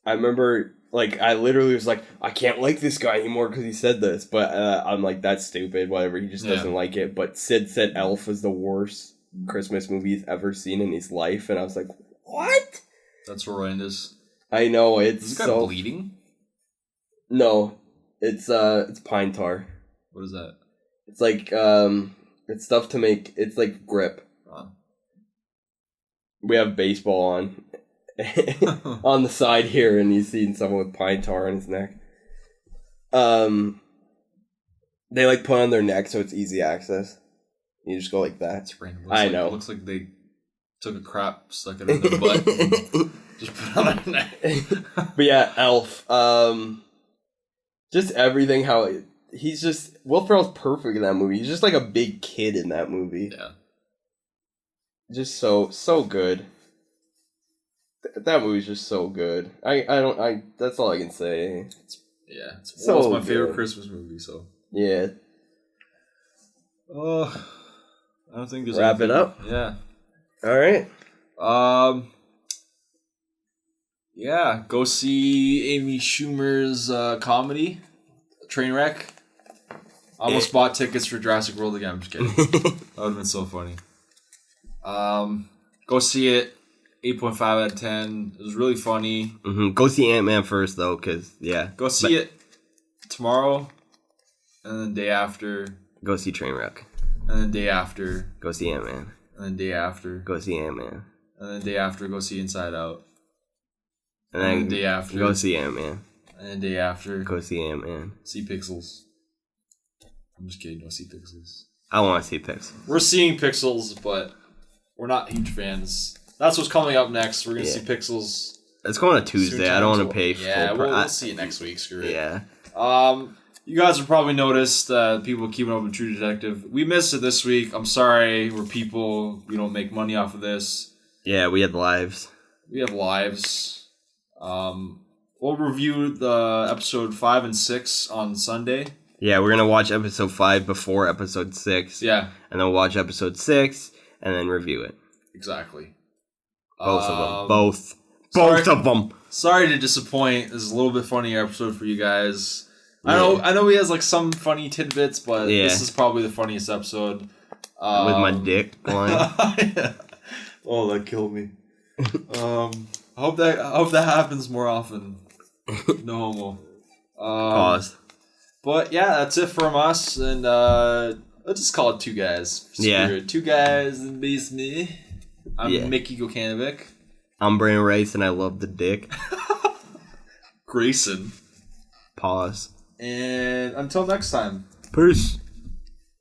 I remember, I literally was like, I can't like this guy anymore because he said this. But I'm like, that's stupid, whatever. He just doesn't like it. But Sid said Elf was the worst Christmas movie he's ever seen in his life. And I was like, what? That's horrendous. I know, it's Is this guy bleeding? No, it's pine tar. What is that? It's like it's stuff to make. It's like grip. We have baseball on on the side here, and he's seeing someone with pine tar on his neck. They like put on their neck so it's easy access. You just go like that. It's random. I know. It looks like they took a crap, stuck it in their butt, and just put it on their neck. But yeah, Elf. Just everything. How he's just Will Ferrell's perfect in that movie. He's just like a big kid in that movie. Yeah. Just so good. That movie's just so good. I that's all I can say. It's almost my favorite Christmas movie, so. Yeah. Oh, I don't think there's wrap it up. Yeah. All right. Yeah, go see Amy Schumer's comedy Trainwreck. I almost bought tickets for Jurassic World again. I'm just kidding. That would have been so funny. Go see it. 8.5 out of 10. It was really funny. Mm-hmm. Go see Ant-Man first, though, because, yeah. Go see it tomorrow, and then the day after. Go see Trainwreck. And then the day after. Go see Ant-Man. And then the day after. Go see Ant-Man. And then the day after, go see Inside Out. And then the day after. Go see Ant-Man. And then the day after. Go see Ant-Man. See Pixels. I'm just kidding. Don't see Pixels. I want to see Pixels. We're seeing Pixels, but we're not huge fans. That's what's coming up next. We're going to see Pixels. It's going on Tuesday. I don't want to pay for we'll see it next week. Screw it. Yeah. You guys have probably noticed people keeping up with True Detective. We missed it this week. I'm sorry. We're people. We don't make money off of this. Yeah, we have lives. We have lives. We'll review the episode 5 and 6 on Sunday. Yeah, we're going to watch episode 5 before episode 6. Yeah. And then watch episode 6 and then review it. Exactly. Both of them. Both of them. Sorry to disappoint. This is a little bit funnier episode for you guys. Yeah. I know he has like some funny tidbits, but this is probably the funniest episode. With my dick line. Yeah. Oh, that killed me. I hope that happens more often. No homo. Pause. But yeah, that's it from us, and let's just call it two guys. Yeah. 2 guys in basement. I'm Mickey Gokanovic. I'm Brandon Rice, and I love the dick. Grayson. Pause. And until next time. Peace.